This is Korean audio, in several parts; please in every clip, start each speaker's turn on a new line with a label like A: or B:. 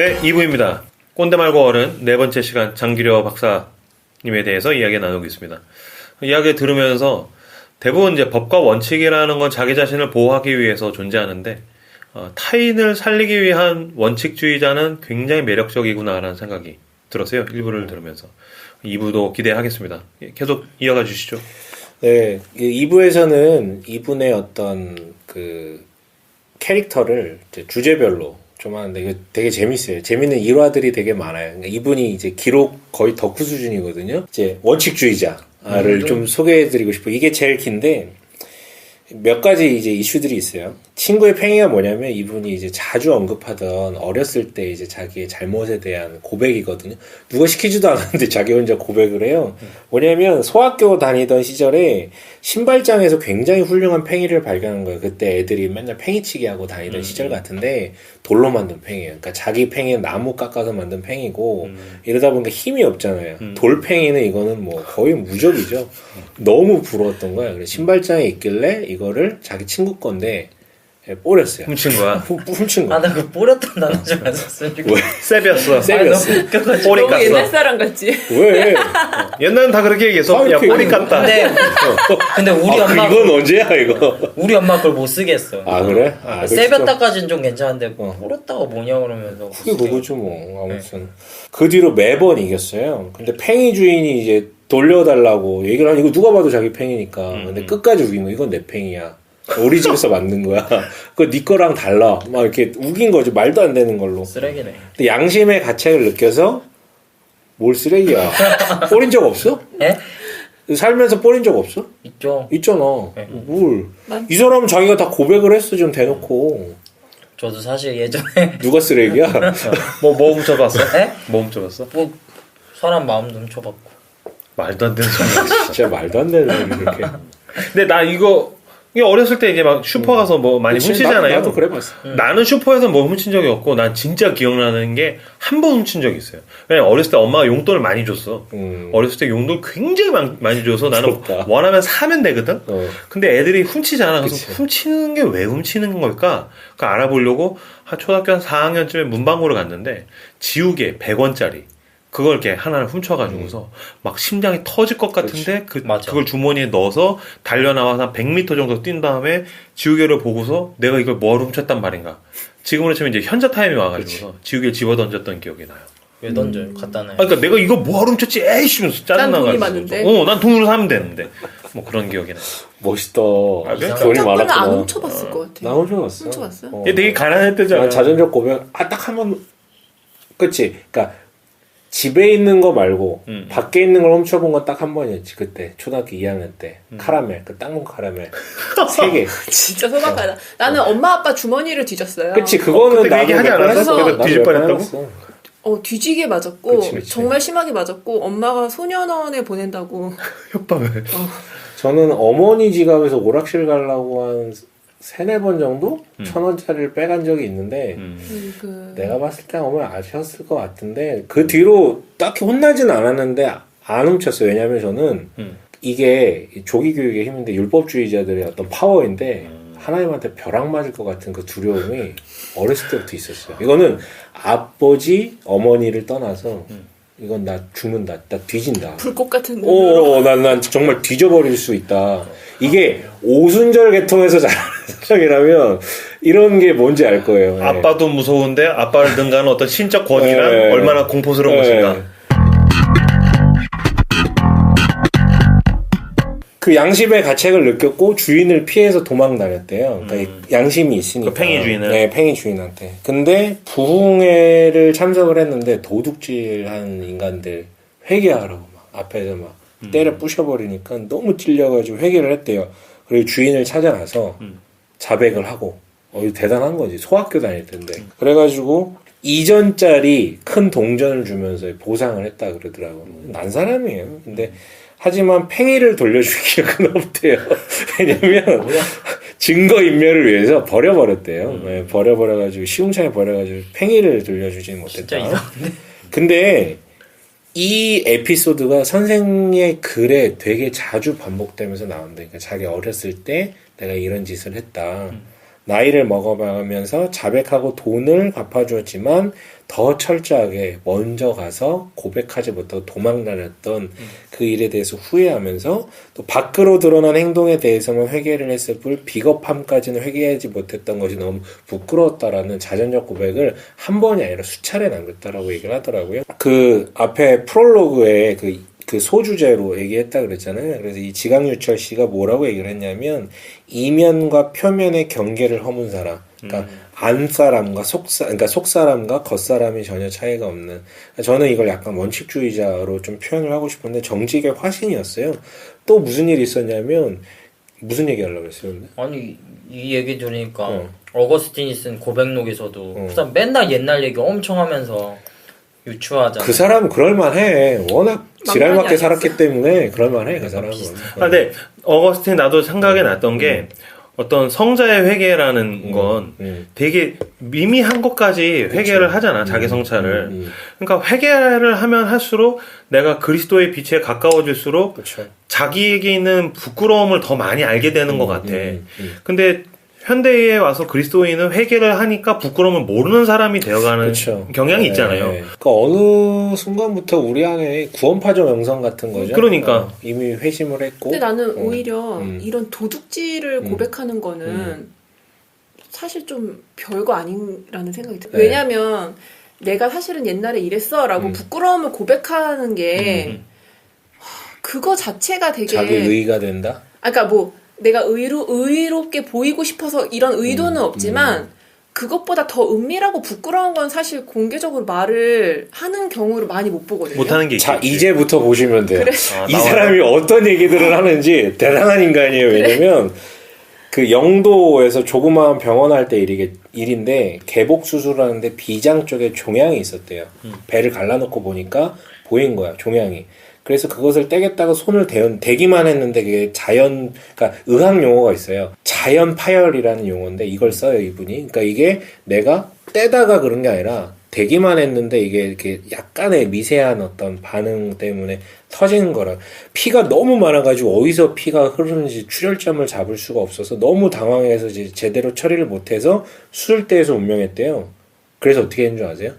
A: 네, 2부입니다. 꼰대 말고 어른 네 번째 시간 장기려 박사님에 대해서 이야기 나누고 있습니다. 이야기 들으면서 대부분 이제 법과 원칙이라는 건 자기 자신을 보호하기 위해서 존재하는데 타인을 살리기 위한 원칙주의자는 굉장히 매력적이구나라는 생각이 들었어요. 1부를 들으면서. 2부도 기대하겠습니다. 계속 이어가 주시죠.
B: 네, 2부에서는 이분의 어떤 그 캐릭터를 이제 주제별로 좀 하는데 이거 되게 재밌어요. 재밌는 일화들이 되게 많아요. 그러니까 이분이 이제 기록 거의 덕후 수준이거든요. 이제 원칙주의자를 좀 소개해드리고 싶어요. 이게 제일 긴데 몇 가지 이제 이슈들이 있어요. 친구의 팽이가 뭐냐면 이분이 이제 자주 언급하던 어렸을 때 이제 자기의 잘못에 대한 고백이거든요. 누가 시키지도 않았는데 자기 혼자 고백을 해요. 뭐냐면 소학교 다니던 시절에 신발장에서 굉장히 훌륭한 팽이를 발견한 거예요. 그때 애들이 맨날 팽이치기 하고 다니던 시절 같은데 돌로 만든 팽이에요. 그러니까 자기 팽이는 나무 깎아서 만든 팽이고 이러다 보니까 힘이 없잖아요. 돌팽이는 이거는 뭐 거의 무적이죠. 너무 부러웠던 거야. 그래서 신발장에 있길래 이거를 자기 친구 건데 뽀렸어요.
A: 훔친 거야.
B: 훔친 거야.
C: 나 그 뽀렸던 단어 좀 안 썼으면
A: 왜? 세비였어.
B: 세비였어.
A: 꼬리
D: 너무 옛날
A: 깠어.
D: 사람 같지?
B: 왜?
A: 옛날엔 다 그렇게 얘기했어. 야, 꼬리 깠다.
C: 근데 우리 엄마
B: 이건 언제야 이거?
C: 우리 엄마 그걸 못 쓰겠어.
B: 아 그래? 아,
C: 세볐다까지는 좀 괜찮은데 뽀렸다가 뭐냐 그러면서
B: 그게 그거죠 뭐. 아무튼 그 뒤로 매번 이겼어요. 근데 팽이 주인이 이제 돌려달라고 얘기를 하니 이거 누가 봐도 자기 팽이니까. 근데 끝까지 우긴 거 이건 내 팽이야. 우리 집에서 만든 거야. 그거 네 거랑 달라. 막 이렇게 우긴 거지. 말도 안 되는 걸로.
C: 쓰레기네.
B: 근데 양심의 가책을 느껴서 뭘 쓰레기야. 뽀린 적 없어?
C: 예?
B: 살면서 뽀린 적 없어?
C: 있죠.
B: 있잖아.
C: 네.
B: 뭘? 이 사람은 자기가 다 고백을 했어 좀 대놓고.
C: 저도 사실 예전에
B: 누가 쓰레기야?
A: 뭐 훔쳐봤어?
C: 에?
A: 뭐 훔쳐봤어?
C: 뭐 사람 마음도 훔쳐봤고.
A: 말도 안 되는 소리야.
B: 진짜 말도 안 되는 소리 이렇게.
A: 근데 나 이거 어렸을 때 이제 막 슈퍼 가서 뭐 많이
B: 그치,
A: 훔치잖아요.
B: 나도 그래 봤어.
A: 나는 슈퍼에서 뭐 훔친 적이 없고 난 진짜 기억나는 게 한 번 훔친 적이 있어요. 왜냐면 어렸을 때 엄마가 용돈을 많이 줬어. 어렸을 때 용돈 굉장히 많이 줘서 나는
B: 부럽다.
A: 원하면 사면 되거든. 근데 애들이 훔치잖아. 그래서
B: 그치.
A: 훔치는 게 왜 훔치는 걸까? 그거 알아보려고 한 초등학교 한 4학년쯤에 문방구를 갔는데 지우개 100원짜리 그걸 이렇게 하나를 훔쳐가지고서 막 심장이 터질 것 같은데 그걸 주머니에 넣어서 달려나와서 한 100m 정도 뛴 다음에 지우개를 보고서 내가 이걸 뭐하러 훔쳤단 말인가. 지금으로 치면 이제 현자 타임이 와가지고서 지우개를 집어 던졌던 기억이 나요.
C: 왜 던져요? 갖다 놔요.
A: 그러니까 내가 이거 뭐하러 훔쳤지? 에이씨 하면서 짜증나가지고.
D: 난 돈이 많은데.
A: 난 돈으로 사면 되는데. 뭐 그런 기억이 나요.
B: 멋있다.
A: 그래?
B: 돈이
D: 짝꿍은
B: 많았구나.
D: 안 훔쳐봤을 것 같아.
B: 나 훔쳐봤어.
D: 훔쳐봤어요?
A: 얘 되게 가난했대잖아.
B: 난 자전적 고백 딱 한 번. 그치. 그러니까 집에 있는 거 말고 밖에 있는 걸 훔쳐본 건 딱 한 번이었지. 그때 초등학교 2학년 때 카라멜 그 땅콩 카라멜 3개.
D: 진짜 소박하다. 나는 엄마 아빠 주머니를 뒤졌어요.
B: 그치. 그거는
A: 그때 그 얘기 하지 않았어?
D: 그래서
A: 뒤질 뻔했다고?
D: 뒤지게 맞았고
B: 그치.
D: 정말 심하게 맞았고 엄마가 소년원에 보낸다고.
A: 협박을.
B: 저는 어머니 지갑에서 오락실 가려고 한 3-4번 정도 1,000원짜리를 빼간 적이 있는데 내가 봤을 때 어머니 아셨을 것 같은데 그 뒤로 딱히 혼나진 않았는데 안 훔쳤어요. 왜냐면 저는 이게 조기 교육의 힘인데 율법주의자들의 어떤 파워인데 하나님한테 벼락 맞을 것 같은 그 두려움이 어렸을 때부터 있었어요. 이거는 아버지, 어머니를 떠나서 이건 나 죽는다, 나 뒤진다.
D: 불꽃 같은 눈으로.
B: 난 정말 뒤져버릴 수 있다. 이게 오순절 계통에서 자라는 사람이라면 이런 게 뭔지 알 거예요. 네.
A: 아빠도 무서운데 아빠를 능가하는 어떤 신적 권위란
B: 네.
A: 얼마나 공포스러운
B: 네.
A: 것인가.
B: 그 양심의 가책을 느꼈고 주인을 피해서 도망 다녔대요. 그러니까 양심이 있으니까.
A: 그 팽이 주인은?
B: 네, 팽이 주인한테. 근데 부흥회를 참석을 했는데 도둑질한 인간들 회개하라고 막 앞에서 막 때려 부셔버리니까 너무 찔려가지고 회개를 했대요. 그리고 주인을 찾아가서 자백을 하고 대단한 거지. 소학교 다닐 텐데. 그래가지고 2전짜리 큰 동전을 주면서 보상을 했다 그러더라고요. 난 사람이에요. 근데 하지만 팽이를 돌려줄 기억은 없대요. 왜냐면 증거인멸을 위해서 버려버렸대요. 네, 버려버려가지고 시궁창에 버려가지고 팽이를 돌려주지 못했다.
C: 진짜 이상한데?
B: 근데 이 에피소드가 선생의 글에 되게 자주 반복되면서 나온다. 그러니까 자기 어렸을 때 내가 이런 짓을 했다. 나이를 먹어가면서 자백하고 돈을 갚아주었지만 더 철저하게 먼저 가서 고백하지 못하고 도망 다녔던 그 일에 대해서 후회하면서 또 밖으로 드러난 행동에 대해서만 회개를 했을 뿐 비겁함까지는 회개하지 못했던 것이 너무 부끄러웠다라는 자전적 고백을 한 번이 아니라 수차례 남겼다라고 얘기를 하더라고요. 그 앞에 프롤로그에 그 소주제로 얘기했다 그랬잖아요. 그래서 이 지강유철 씨가 뭐라고 얘기를 했냐면 이면과 표면의 경계를 허문 사람. 그러니까 안 사람과 그러니까 속 사람과 겉 사람이 전혀 차이가 없는. 저는 이걸 약간 원칙주의자로 좀 표현을 하고 싶은데 정직의 화신이었어요. 또 무슨 일이 있었냐면 무슨 얘기 하려고 했어요? 근데?
C: 아니 이 얘기 들으니까 어거스틴이 쓴 고백록에서도 그다음 맨날 옛날 얘기 엄청 하면서 유추하잖아.
B: 그 사람은 그럴만해. 워낙 지랄맞게
D: 만만히
B: 살았기 때문에 그럴만해 그 사람은.
A: 근데 어거스틴 나도 생각이 났던 게 어떤 성자의 회개라는 건 되게 미미한 것까지 회개를 하잖아. 자기 성찰을. 그러니까 회개를 하면 할수록 내가 그리스도의 빛에 가까워질수록
B: 그쵸.
A: 자기에게 있는 부끄러움을 더 많이 알게 되는 것 같아. 근데 현대에 와서 그리스도인은 회개를 하니까 부끄러움을 모르는 사람이 되어가는
B: 그쵸.
A: 경향이 있잖아요.
B: 그러니까 어느 순간부터 우리 안에 구원파적 영성 같은 거죠.
A: 그러니까.
B: 이미 회심을 했고.
D: 근데 나는 오히려 이런 도둑질을 고백하는 거는 사실 좀 별거 아니라는 생각이 들어요.
B: 네.
D: 왜냐면 내가 사실은 옛날에 이랬어라고 부끄러움을 고백하는 게 그거 자체가 되게
B: 자기 의의가 된다.
D: 그러니까 뭐 내가 의롭게 보이고 싶어서 이런 의도는 없지만 그것보다 더 은밀하고 부끄러운 건 사실 공개적으로 말을 하는 경우를 많이 못 보거든요.
A: 못하는 게 있겠지.
B: 자, 이제부터 보시면 돼요.
A: 아,
B: 이 사람이 어떤 얘기들을 하는지 대단한 인간이에요. 왜냐면 그 영도에서 조그마한 병원 할 때 일인데 개복 수술하는데 비장 쪽에 종양이 있었대요. 배를 갈라놓고 보니까 보인 거야, 종양이. 그래서 그것을 떼겠다고 손을 대기만 했는데 그게 그러니까 의학 용어가 있어요. 자연 파열이라는 용어인데 이걸 써요, 이분이. 그러니까 이게 내가 떼다가 그런 게 아니라 대기만 했는데 이게 이렇게 약간의 미세한 어떤 반응 때문에 터지는 거라. 피가 너무 많아가지고 어디서 피가 흐르는지 출혈점을 잡을 수가 없어서 너무 당황해서 이제 제대로 처리를 못해서 수술대에서 운명했대요. 그래서 어떻게 했는 줄 아세요?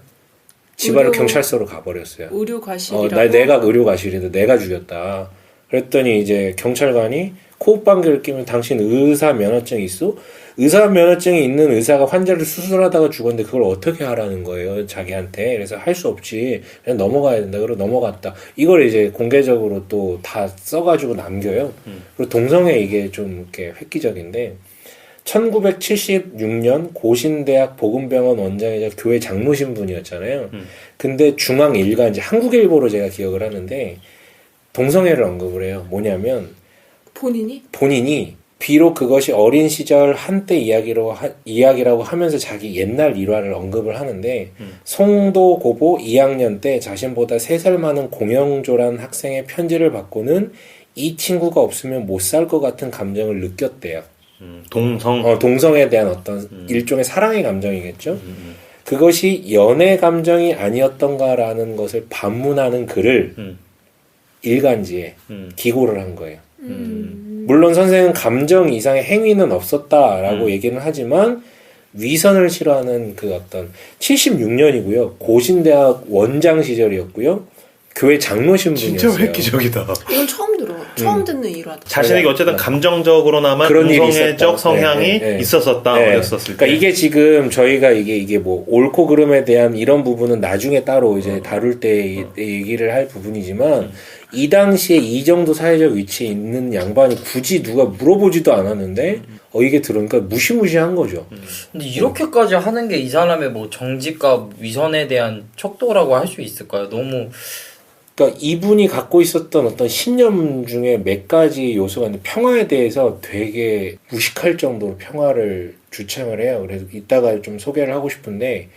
B: 지바를 경찰서로 가버렸어요.
D: 의료 과실이라고.
B: 내가 의료 과실이다. 내가 죽였다. 그랬더니 이제 경찰관이 코흡방귀를 끼면 당신 의사 면허증 있어? 의사 면허증이 있는 의사가 환자를 수술하다가 죽었는데 그걸 어떻게 하라는 거예요, 자기한테. 그래서 할 수 없지. 그냥 넘어가야 된다. 그리고 넘어갔다. 이걸 이제 공개적으로 또 다 써가지고 남겨요. 그리고 동성애 이게 좀 이렇게 획기적인데 1976년 고신대학 복음병원 원장이자 교회 장로 신분이었잖아요. 근데 중앙일간 이제 한국일보로 제가 기억을 하는데 동성애를 언급을 해요. 뭐냐면 본인이 비록 그것이 어린 시절 한때 이야기라고 하면서 자기 옛날 일화를 언급을 하는데 송도 고보 2학년 때 자신보다 3살 많은 공영조란 학생의 편지를 받고는 이 친구가 없으면 못 살 것 같은 감정을 느꼈대요. 동성에 대한 어떤 일종의 사랑의 감정이겠죠. 그것이 연애 감정이 아니었던가라는 것을 반문하는 글을 일간지에 기고를 한 거예요. 물론 선생은 감정 이상의 행위는 없었다라고 얘기는 하지만 위선을 싫어하는 그 어떤 76년이고요. 고신대학 원장 시절이었고요. 교회 장로 신분이었어요.
A: 진짜 획기적이다.
D: 이건 처음 듣는 일화다.
A: 자신에게 어쨌든 감정적으로나마
B: 그런 일이
A: 동성애적
B: 있었다.
A: 성향이 있었었다. 어렸었을 때.
B: 그러니까 이게 지금 저희가 이게 뭐 옳고 그름에 대한 이런 부분은 나중에 따로 이제 다룰 때 얘기를 할 부분이지만 이 당시에 이 정도 사회적 위치에 있는 양반이 굳이 누가 물어보지도 않았는데 이게 들으니까 무시무시한 거죠.
C: 근데 이렇게까지 하는 게 이 사람의 뭐 정직과 위선에 대한 척도라고 할 수 있을까요? 너무
B: 그러니까 이분이 갖고 있었던 어떤 신념 중에 몇 가지 요소가 있는데 평화에 대해서 되게 무식할 정도로 평화를 주창을 해요. 그래서 이따가 좀 소개를 하고 싶은데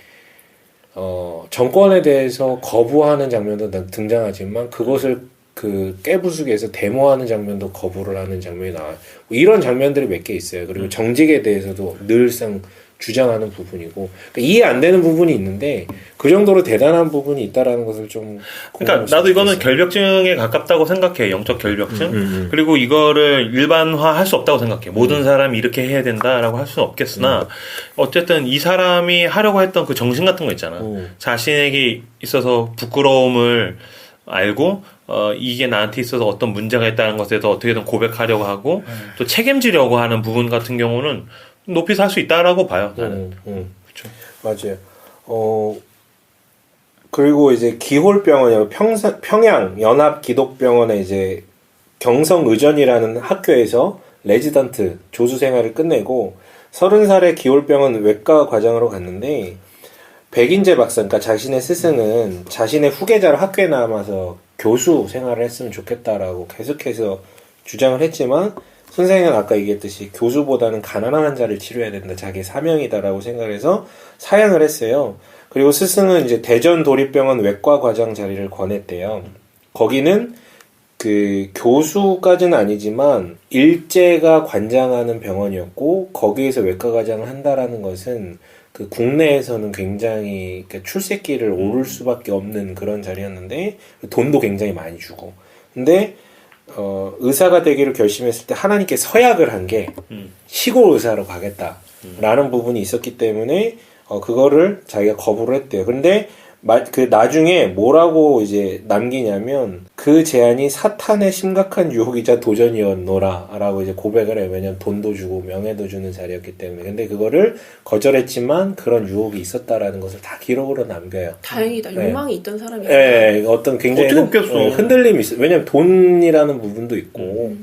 B: 정권에 대해서 거부하는 장면도 등장하지만 그것을 그 깨부수기에서 데모하는 장면도 거부를 하는 장면이 나와요. 이런 장면들이 몇 개 있어요. 그리고 정직에 대해서도 늘상 주장하는 부분이고 그러니까 이해 안 되는 부분이 있는데 그 정도로 대단한 부분이 있다라는 것을 좀
A: 그러니까 나도 이거는 결벽증에 가깝다고 생각해. 영적 결벽증. 그리고 이거를 일반화할 수 없다고 생각해. 모든 사람이 이렇게 해야 된다라고 할 수는 없겠으나 어쨌든 이 사람이 하려고 했던 그 정신 같은 거 있잖아. 자신에게 있어서 부끄러움을 알고 이게 나한테 있어서 어떤 문제가 있다는 것에 대해서 어떻게든 고백하려고 하고 또 책임지려고 하는 부분 같은 경우는 높이 살 수 있다라고 봐요. 나는.
B: 그렇죠. 맞아요. 그리고 이제 기홀병원이요. 평양 연합기독병원에 이제 경성의전이라는 학교에서 레지던트 조수 생활을 끝내고 30살에 기홀병원 외과 과장으로 갔는데 백인재 박사, 그러니까 자신의 스승은 자신의 후계자로 학교에 남아서 교수 생활을 했으면 좋겠다라고 계속해서 주장을 했지만 선생님은 아까 얘기했듯이 교수보다는 가난한 환자를 치료해야 된다. 자기의 사명이다라고 생각을 해서 사양을 했어요. 그리고 스승은 이제 대전 도립병원 외과 과장 자리를 권했대요. 거기는 그 교수까지는 아니지만 일제가 관장하는 병원이었고 거기에서 외과 과장을 한다라는 것은 그 국내에서는 굉장히 출세길을 오를 수밖에 없는 그런 자리였는데 돈도 굉장히 많이 주고 근데 의사가 되기를 결심했을 때 하나님께 서약을 한 게 시골 의사로 가겠다라는 부분이 있었기 때문에 그거를 자기가 거부를 했대요. 근데 그 나중에 뭐라고 이제 남기냐면 그 제안이 사탄의 심각한 유혹이자 도전이었노라라고 이제 고백을 해요. 왜냐면 돈도 주고 명예도 주는 자리였기 때문에. 근데 그거를 거절했지만 그런 유혹이 있었다라는 것을 다 기록으로 남겨요.
D: 다행이다. 욕망이 있던 사람이야.
B: 네, 어떤 굉장히
A: 어떻게 없겠어.
B: 흔들림이 있어요. 왜냐면 돈이라는 부분도 있고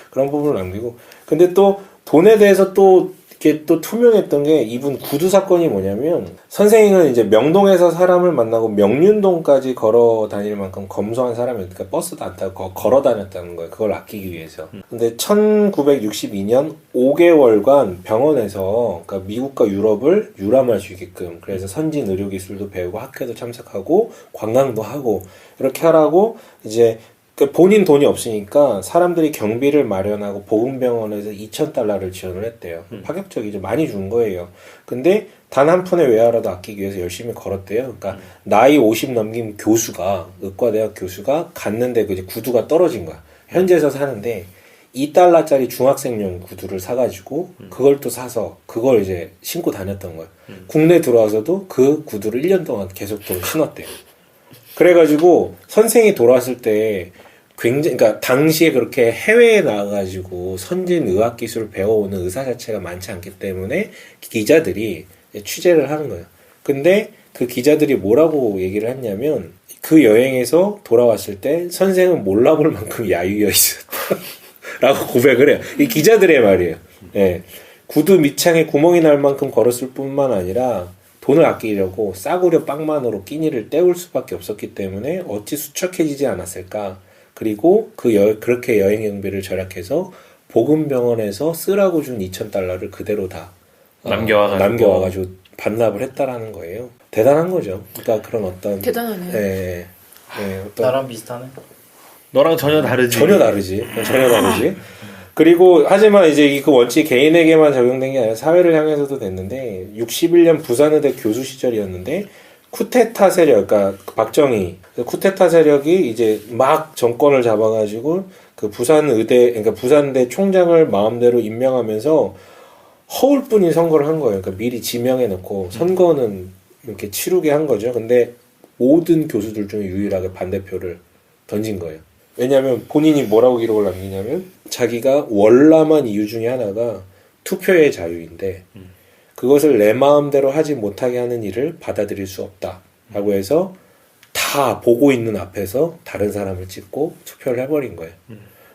B: 그런 부분을 남기고. 근데 또 돈에 대해서 또 이게 또 투명했던 게 이분 구두 사건이 뭐냐면 선생님은 이제 명동에서 사람을 만나고 명륜동까지 걸어 다닐 만큼 검소한 사람이니까 그러니까 버스도 안 타고 걸어 다녔다는 거예요. 그걸 아끼기 위해서. 근데 1962년 5개월간 병원에서 그러니까 미국과 유럽을 유람할 수 있게끔 그래서 선진 의료 기술도 배우고 학회도 참석하고 관광도 하고 이렇게 하라고 이제 본인 돈이 없으니까 사람들이 경비를 마련하고 보건병원에서 $2,000를 지원을 했대요. 파격적이죠. 많이 준 거예요. 근데 단 한 푼의 외화라도 아끼기 위해서 열심히 걸었대요. 그러니까 나이 50 넘긴 교수가 의과대학 교수가 갔는데 그 구두가 떨어진 거야. 현지에서 사는데 $2짜리 중학생용 구두를 사가지고 그걸 또 사서 그걸 이제 신고 다녔던 거예요. 국내 들어와서도 그 구두를 1년 동안 계속 또 신었대요. 그래가지고 선생이 돌아왔을 때 굉장히, 그러니까 당시에 그렇게 해외에 나가가지고 선진 의학 기술을 배워오는 의사 자체가 많지 않기 때문에 기자들이 취재를 하는 거예요. 근데 그 기자들이 뭐라고 얘기를 했냐면 그 여행에서 돌아왔을 때 선생은 몰라볼 만큼 야유어 있었다. 라고 고백을 해요. 이 기자들의 말이에요. 예. 구두 밑창에 구멍이 날 만큼 걸었을 뿐만 아니라 돈을 아끼려고 싸구려 빵만으로 끼니를 때울 수밖에 없었기 때문에 어찌 수척해지지 않았을까. 그리고 그렇게 여행 경비를 절약해서 보건병원에서 쓰라고 준 $2,000를 그대로 다 남겨와가지고 반납을 했다라는 거예요. 대단한 거죠. 그러니까 그런 어떤
D: 대단하네요.
B: 예, 어떤
C: 나랑 비슷하네.
A: 너랑 전혀 다르지.
B: 전혀 다르지. 그리고 하지만 이제 그 원칙이 개인에게만 적용된 게 아니라 사회를 향해서도 됐는데 61년 부산의대 교수 시절이었는데 쿠데타 세력, 그러니까 박정희 쿠데타 세력이 이제 막 정권을 잡아가지고 그 부산의대, 그러니까 부산대 총장을 마음대로 임명하면서 허울뿐인 선거를 한 거예요. 그러니까 미리 지명해놓고 선거는 이렇게 치르게 한 거죠. 근데 모든 교수들 중에 유일하게 반대표를 던진 거예요. 왜냐하면 본인이 뭐라고 기록을 남기냐면 자기가 월남한 이유 중에 하나가 투표의 자유인데 그것을 내 마음대로 하지 못하게 하는 일을 받아들일 수 없다라고 해서 다 보고 있는 앞에서 다른 사람을 찍고 투표를 해버린 거예요.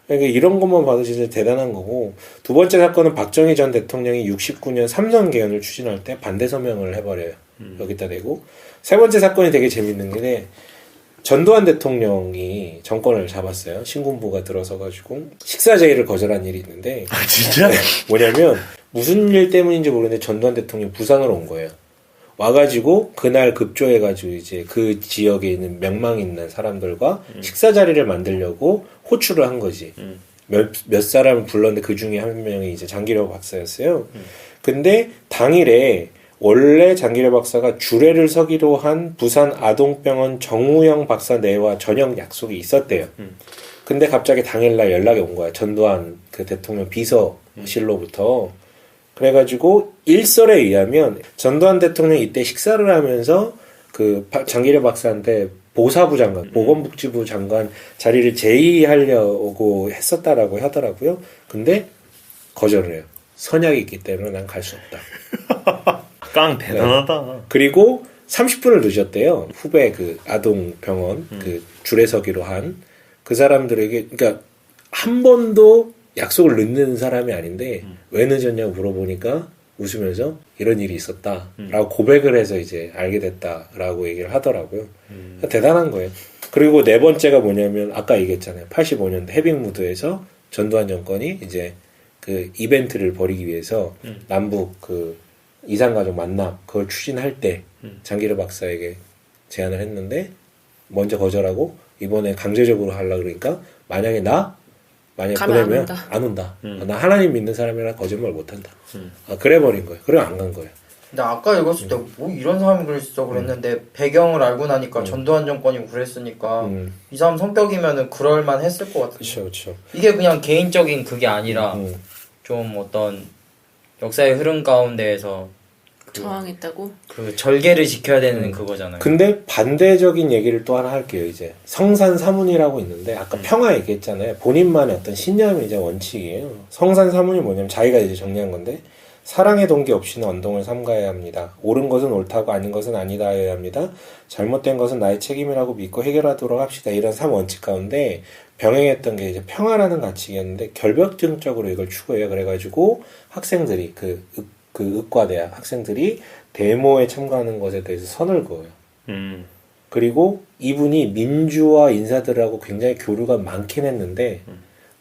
B: 그러니까 이런 것만 봐도 진짜 대단한 거고 두 번째 사건은 박정희 전 대통령이 69년 삼선 개헌을 추진할 때 반대 서명을 해버려요. 여기다 대고 세 번째 사건이 되게 재밌는 게 전두환 대통령이 정권을 잡았어요. 신군부가 들어서가지고 식사 제의를 거절한 일이 있는데
A: 아 진짜?
B: 뭐냐면 무슨 일 때문인지 모르는데 전두환 대통령이 부산으로 온 거예요. 와가지고 그날 급조해가지고 이제 그 지역에 있는 명망 있는 사람들과 식사 자리를 만들려고 호출을 한 거지. 몇 사람을 불렀는데 그 중에 한 명이 이제 장기력 박사였어요. 근데 당일에 원래 장기려 박사가 주례를 서기로 한 부산 아동병원 정우영 박사 내와 저녁 약속이 있었대요. 근데 갑자기 당일날 연락이 온 거야. 전두환 그 대통령 비서실로부터. 그래가지고 일설에 의하면 전두환 대통령이 이때 식사를 하면서 그 장기려 박사한테 보사부 장관, 보건복지부 장관 자리를 제의하려고 했었다라고 하더라고요. 근데 거절을 해요. 선약이 있기 때문에 난 갈 수 없다.
A: 깡 대단하다.
B: 네. 그리고 30분을 늦었대요. 후배 그 아동병원 그 줄에 서기로 한 그 사람들에게, 그러니까 한 번도 약속을 늦는 사람이 아닌데 왜 늦었냐고 물어보니까 웃으면서 이런 일이 있었다라고 고백을 해서 이제 알게 됐다라고 얘기를 하더라고요. 대단한 거예요. 그리고 네 번째가 뭐냐면 아까 얘기했잖아요. 85년도 해빙무드에서 전두환 정권이 이제 그 이벤트를 벌이기 위해서 남북 그 이산가족 만남 그걸 추진할 때 장기려 박사에게 제안을 했는데 먼저 거절하고 이번에 강제적으로 하려고 그러니까 만약에 보내면 안 온다. 나 하나님 믿는 사람이라 거짓말 못한다. 그래 버린 거예요. 그래 안 간 거예요.
C: 근데 아까 읽었을 때 뭐 이런 사람이 그랬어 그랬는데 배경을 알고 나니까 전두환 정권이 그랬으니까 이 사람 성격이면은 그럴만 했을 것 같은데.
B: 그렇죠.
C: 이게 그냥 개인적인 그게 아니라 좀 어떤 역사의 흐름 가운데에서
D: 저항했다고?
C: 그 절개를 지켜야 되는 그거잖아요.
B: 근데 반대적인 얘기를 또 하나 할게요. 이제 성산사문이라고 있는데 아까 평화 얘기했잖아요. 본인만의 어떤 신념이자 원칙이에요. 성산사문이 뭐냐면 자기가 이제 정리한 건데 사랑의 동기 없이는 언동을 삼가야 합니다. 옳은 것은 옳다고 아닌 것은 아니다 해야 합니다. 잘못된 것은 나의 책임이라고 믿고 해결하도록 합시다. 이런 3원칙 가운데 병행했던 게 이제 평화라는 가치였는데 결벽증적으로 이걸 추구해요. 그래가지고 학생들이 그 의과대학 학생들이 데모에 참가하는 것에 대해서 선을 그어요. 그리고 이분이 민주화 인사들하고 굉장히 교류가 많긴 했는데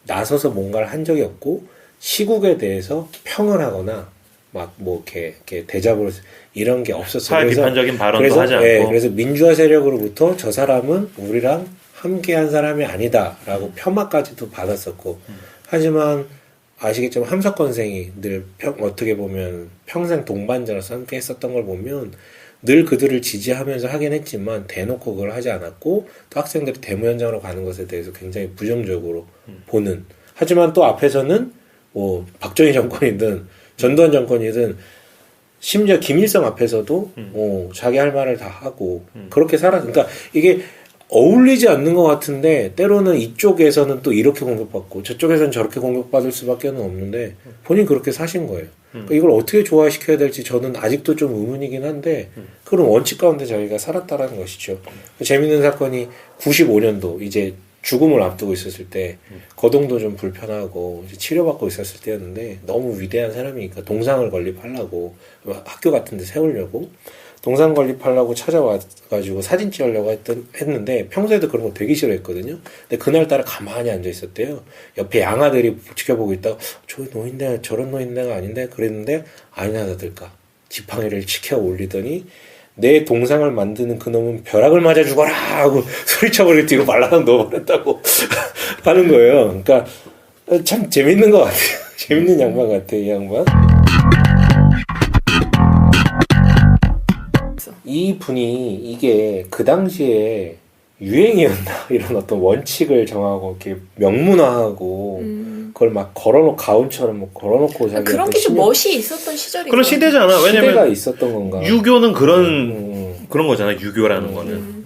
B: 나서서 뭔가를 한 적이 없고 시국에 대해서 평을 하거나 막 뭐 이렇게 대잡을 이런 게 없었어요.
A: 사회 비판적인 발언도 하지 않고.
B: 네, 그래서 민주화 세력으로부터 저 사람은 우리랑 함께한 사람이 아니다라고 폄하까지도 받았었고 하지만 아시겠지만 함석건생이 늘 어떻게 보면 평생 동반자로서 함께 했었던 걸 보면 늘 그들을 지지하면서 하긴 했지만 대놓고 그걸 하지 않았고 또 학생들이 데모 현장으로 가는 것에 대해서 굉장히 부정적으로 보는 하지만 또 앞에서는 뭐 박정희 정권이든 전두환 정권이든 심지어 김일성 앞에서도 자기 할 말을 다 하고 그렇게 살았. 그러니까 이게 어울리지 않는 것 같은데 때로는 이쪽에서는 또 이렇게 공격받고 저쪽에서는 저렇게 공격받을 수밖에 없는데 본인 그렇게 사신 거예요. 그러니까 이걸 어떻게 조화시켜야 될지 저는 아직도 좀 의문이긴 한데 그런 원칙 가운데 저희가 살았다라는 것이죠. 재밌는 사건이 95년도 이제 죽음을 앞두고 있었을 때 거동도 좀 불편하고 이제 치료받고 있었을 때였는데 너무 위대한 사람이니까 동상을 건립하려고 학교 같은 데 세우려고 동상 건립하려고 찾아와가지고 사진 찍으려고 했는데 평소에도 그런 거 되게 싫어했거든요. 근데 그날따라 가만히 앉아 있었대요. 옆에 양아들이 지켜보고 있다가 저 노인네 저런 노인네가 아닌데 그랬는데 아니나 다들까 지팡이를 치켜 올리더니 내 동상을 만드는 그놈은 벼락을 맞아 죽어라 하고 소리쳐버리고 뒤로 말라당 넣어버렸다고 하는 거예요. 그러니까 참 재밌는 것 같아요. 재밌는 양반 같아요, 이 양반. 이 분이 이게 그 당시에 유행이었나 이런 어떤 원칙을 정하고 이렇게 명문화하고 그걸 막 걸어놓고 가운처럼 뭐 걸어놓고 자기
D: 그런 게 좀 멋이 있었던 시절이죠.
A: 그런 시대잖아.
B: 시대가
A: 왜냐면
B: 있었던 건가?
A: 유교는 그런 거잖아. 유교라는 거는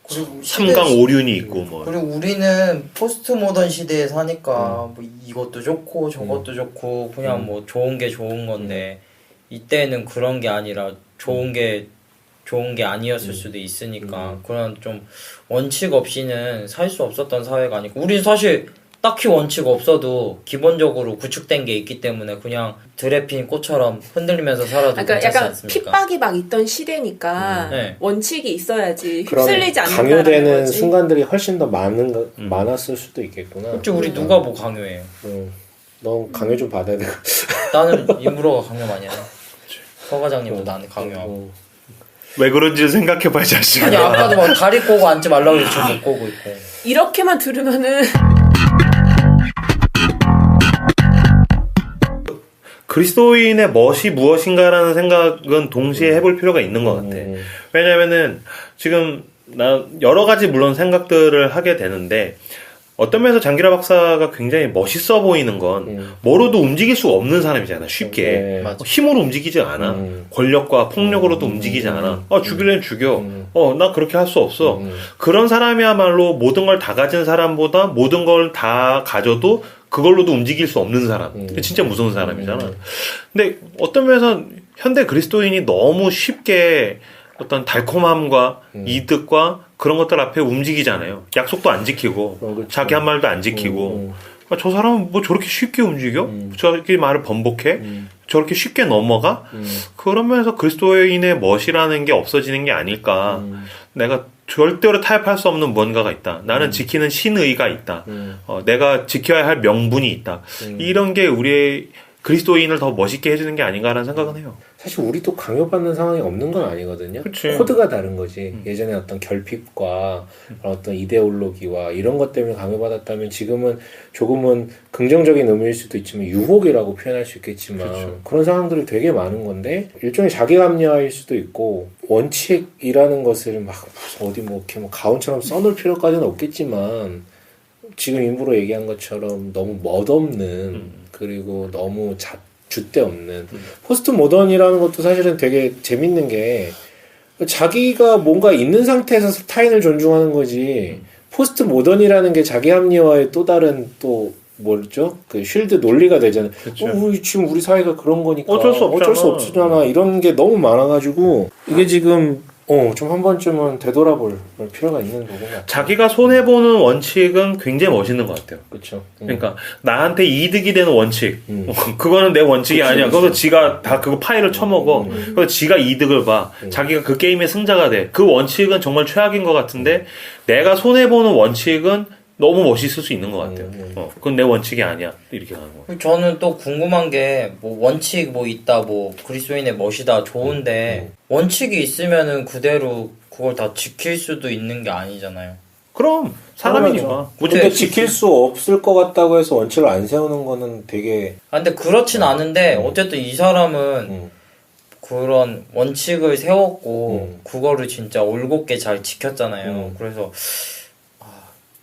C: 그리고
A: 삼강 오륜이 있고 뭐.
C: 그리고 우리는 포스트 모던 시대에 사니까 뭐 이것도 좋고 저것도 좋고 그냥 뭐 좋은 게 좋은 건데 이때는 그런 게 아니라 좋은 게 아니었을 수도 있으니까 그런 좀 원칙 없이는 살 수 없었던 사회가 아니고 우리 사실 딱히 원칙 없어도 기본적으로 구축된 게 있기 때문에 그냥 드레 핀 꽃처럼 흔들리면서 살아도
D: 그러니까
C: 괜찮지
D: 약간
C: 않습니까?
D: 핍박이 막 있던 시대니까
C: 네.
D: 원칙이 있어야지
B: 그런
D: 휩쓸리지 않는다는
B: 강요되는
D: 거지.
B: 순간들이 훨씬 더 많았을 수도 있겠구나.
C: 솔직히 우리 누가 뭐 강요해요?
B: 너 강요 좀 받아야 돼.
C: 나는 임브로가 강요 많이 하네. 서 과장님도 나는 강요하고.
A: 왜 그런지 생각해봐, 이 자식아.
C: 아니 아까도 막 다리 꼬고 앉지 말라고 해서 지금 못 꼬고 있고.
D: 이렇게만 들으면은
A: 그리스도인의 멋이 무엇인가라는 생각은 동시에 해볼 필요가 있는 것 같아. 왜냐면은 지금 나 여러 가지 물론 생각들을 하게 되는데 어떤 면에서 장기라 박사가 굉장히 멋있어 보이는 건 뭐로도 움직일 수 없는 사람이잖아. 쉽게
B: 네.
C: 맞아.
A: 힘으로 움직이지 않아. 권력과 폭력으로도 움직이지 않아. 죽이려면 죽여. 나 그렇게 할 수 없어. 그런 사람이야말로 모든 걸 다 가진 사람보다 모든 걸 다 가져도 그걸로도 움직일 수 없는 사람. 진짜 무서운 사람이잖아. 근데 어떤 면에서 현대 그리스도인이 너무 쉽게 어떤 달콤함과 이득과 그런 것들 앞에 움직이잖아요. 약속도 안 지키고
B: 그렇죠.
A: 자기 한 말도 안 지키고 저 사람은 뭐 저렇게 쉽게 움직여? 저렇게 말을 번복해? 저렇게 쉽게 넘어가? 그런 면에서 그리스도인의 멋이라는 게 없어지는 게 아닐까. 내가 절대로 타협할 수 없는 무언가가 있다. 나는 지키는 신의가 있다. 내가 지켜야 할 명분이 있다. 이런 게 우리의 그리스도인을 더 멋있게 해주는 게 아닌가라는 생각은 해요.
B: 사실 우리도 강요받는 상황이 없는 건 아니거든요.
A: 그치.
B: 코드가 다른 거지. 예전에 어떤 결핍과 어떤 이데올로기와 이런 것 때문에 강요받았다면 지금은 조금은 긍정적인 의미일 수도 있지만 유혹이라고 표현할 수 있겠지만
A: 그쵸.
B: 그런 상황들이 되게 많은 건데 일종의 자기합리화일 수도 있고 원칙이라는 것을 막 어디 뭐 이렇게 뭐 가온처럼 써놓을 필요까지는 없겠지만 지금 일부러 얘기한 것처럼 너무 멋없는 그리고 너무 줏대 없는 포스트 모던이라는 것도 사실은 되게 재밌는 게 자기가 뭔가 있는 상태에서 타인을 존중하는 거지 포스트 모던이라는 게 자기 합리화의 또 다른 또 뭐죠? 그 쉴드 논리가 되잖아요.
A: 그쵸.
B: 지금 우리 사회가 그런 거니까
A: 어쩔 수 없잖아.
B: 없잖아. 이런 게 너무 많아가지고 이게 지금 좀 한 번쯤은 되돌아볼 필요가 있는 부분 같아요.
A: 자기가 손해보는 원칙은 굉장히 멋있는 것 같아요.
B: 그렇죠.
A: 그러니까 나한테 이득이 되는 원칙 그거는 내 원칙이 아니야. 그래서 지가 다 그거 파일을 쳐먹어. 그래서 지가 이득을 봐. 자기가 그 게임의 승자가 돼. 그 원칙은 정말 최악인 것 같은데 내가 손해보는 원칙은 너무 멋있을 수 있는 것 같아요. 그건 내 원칙이 아니야. 이렇게 가는 거.
C: 저는 또 궁금한 게 뭐 원칙 뭐 있다 뭐 그리스도인의 멋이다 좋은데 원칙이 있으면은 그대로 그걸 다 지킬 수도 있는 게 아니잖아요.
A: 그럼 사람이니까.
B: 근데 지킬 수 없을 것 같다고 해서 원칙을 안 세우는 거는 되게
C: 근데 그렇진 않은데 어쨌든 이 사람은 그런 원칙을 세웠고 그거를 진짜 올곧게 잘 지켰잖아요. 그래서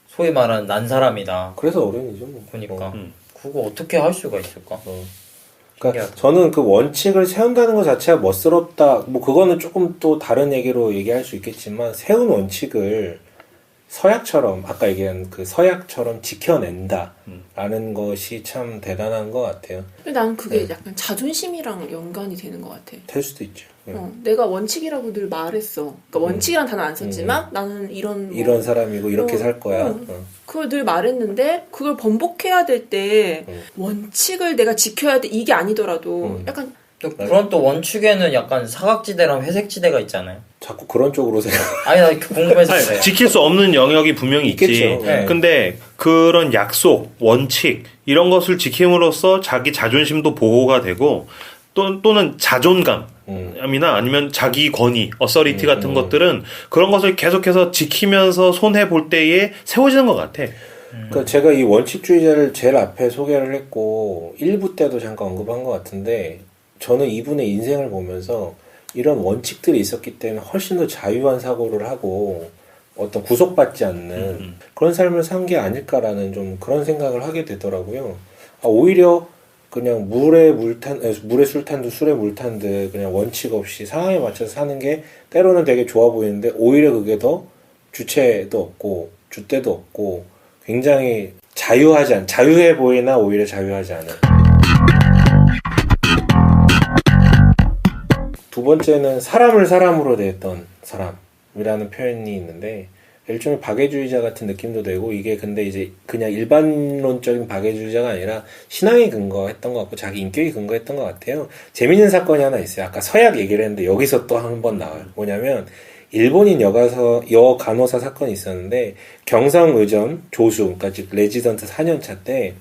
C: 소위 말하는 난 사람이다.
B: 그래서 어른이죠. 뭐.
C: 그러니까 그거 어떻게 할 수가 있을까?
B: 그러니까 저는 그 원칙을 세운다는 것 자체가 멋스럽다. 뭐 그거는 조금 또 다른 얘기로 얘기할 수 있겠지만 세운 원칙을 서약처럼 아까 얘기한 그 서약처럼 지켜낸다라는 것이 참 대단한 것 같아요.
D: 근데 나는 그게 약간 자존심이랑 연관이 되는 것 같아.
B: 될 수도 있죠.
D: 내가 원칙이라고 늘 말했어. 그러니까 원칙이란 단어 안 썼지만 나는
B: 이런 사람이고 이렇게 살 거야.
D: 그걸 늘 말했는데 그걸 번복해야 될 때 원칙을 내가 지켜야 돼 이게 아니더라도 약간
C: 그런 또 원칙에는 약간 사각지대랑 회색지대가 있잖아요.
B: 자꾸 그런 쪽으로 생각.
C: 아니 나 궁금해서 그래요.
A: 지킬 수 없는 영역이 분명히 있지.
B: 있겠죠.
C: 네.
A: 근데 그런 약속, 원칙 이런 것을 지킴으로써 자기 자존심도 보호가 되고 또는 자존감이나 아니면 자기 권위, 어서리티 같은 것들은 그런 것을 계속해서 지키면서 손해 볼 때에 세워지는 것 같아.
B: 그러니까 제가 이 원칙주의자를 제일 앞에 소개를 했고 1부 때도 잠깐 언급한 것 같은데 저는 이분의 인생을 보면서 이런 원칙들이 있었기 때문에 훨씬 더 자유한 사고를 하고 어떤 구속받지 않는 그런 삶을 산 게 아닐까라는 좀 그런 생각을 하게 되더라고요. 오히려 그냥 물에 술 탄 듯 술에 물 탄 듯 그냥 원칙 없이 상황에 맞춰서 사는 게 때로는 되게 좋아 보이는데 오히려 그게 더 주체도 없고 줏대도 없고 굉장히 자유해 보이나 오히려 자유하지 않은. 두 번째는 사람을 사람으로 대했던 사람이라는 표현이 있는데 일종의 박애주의자 같은 느낌도 되고 이게 근데 이제 그냥 일반론적인 박애주의자가 아니라 신앙에 근거했던 것 같고 자기 인격이 근거했던 것 같아요. 재밌는 사건이 하나 있어요. 아까 서약 얘기를 했는데 여기서 또 한 번 나와요. 뭐냐면 일본인 여간호사 사건이 있었는데 경성의전 조수 그러니까 즉 레지던트 4년차 때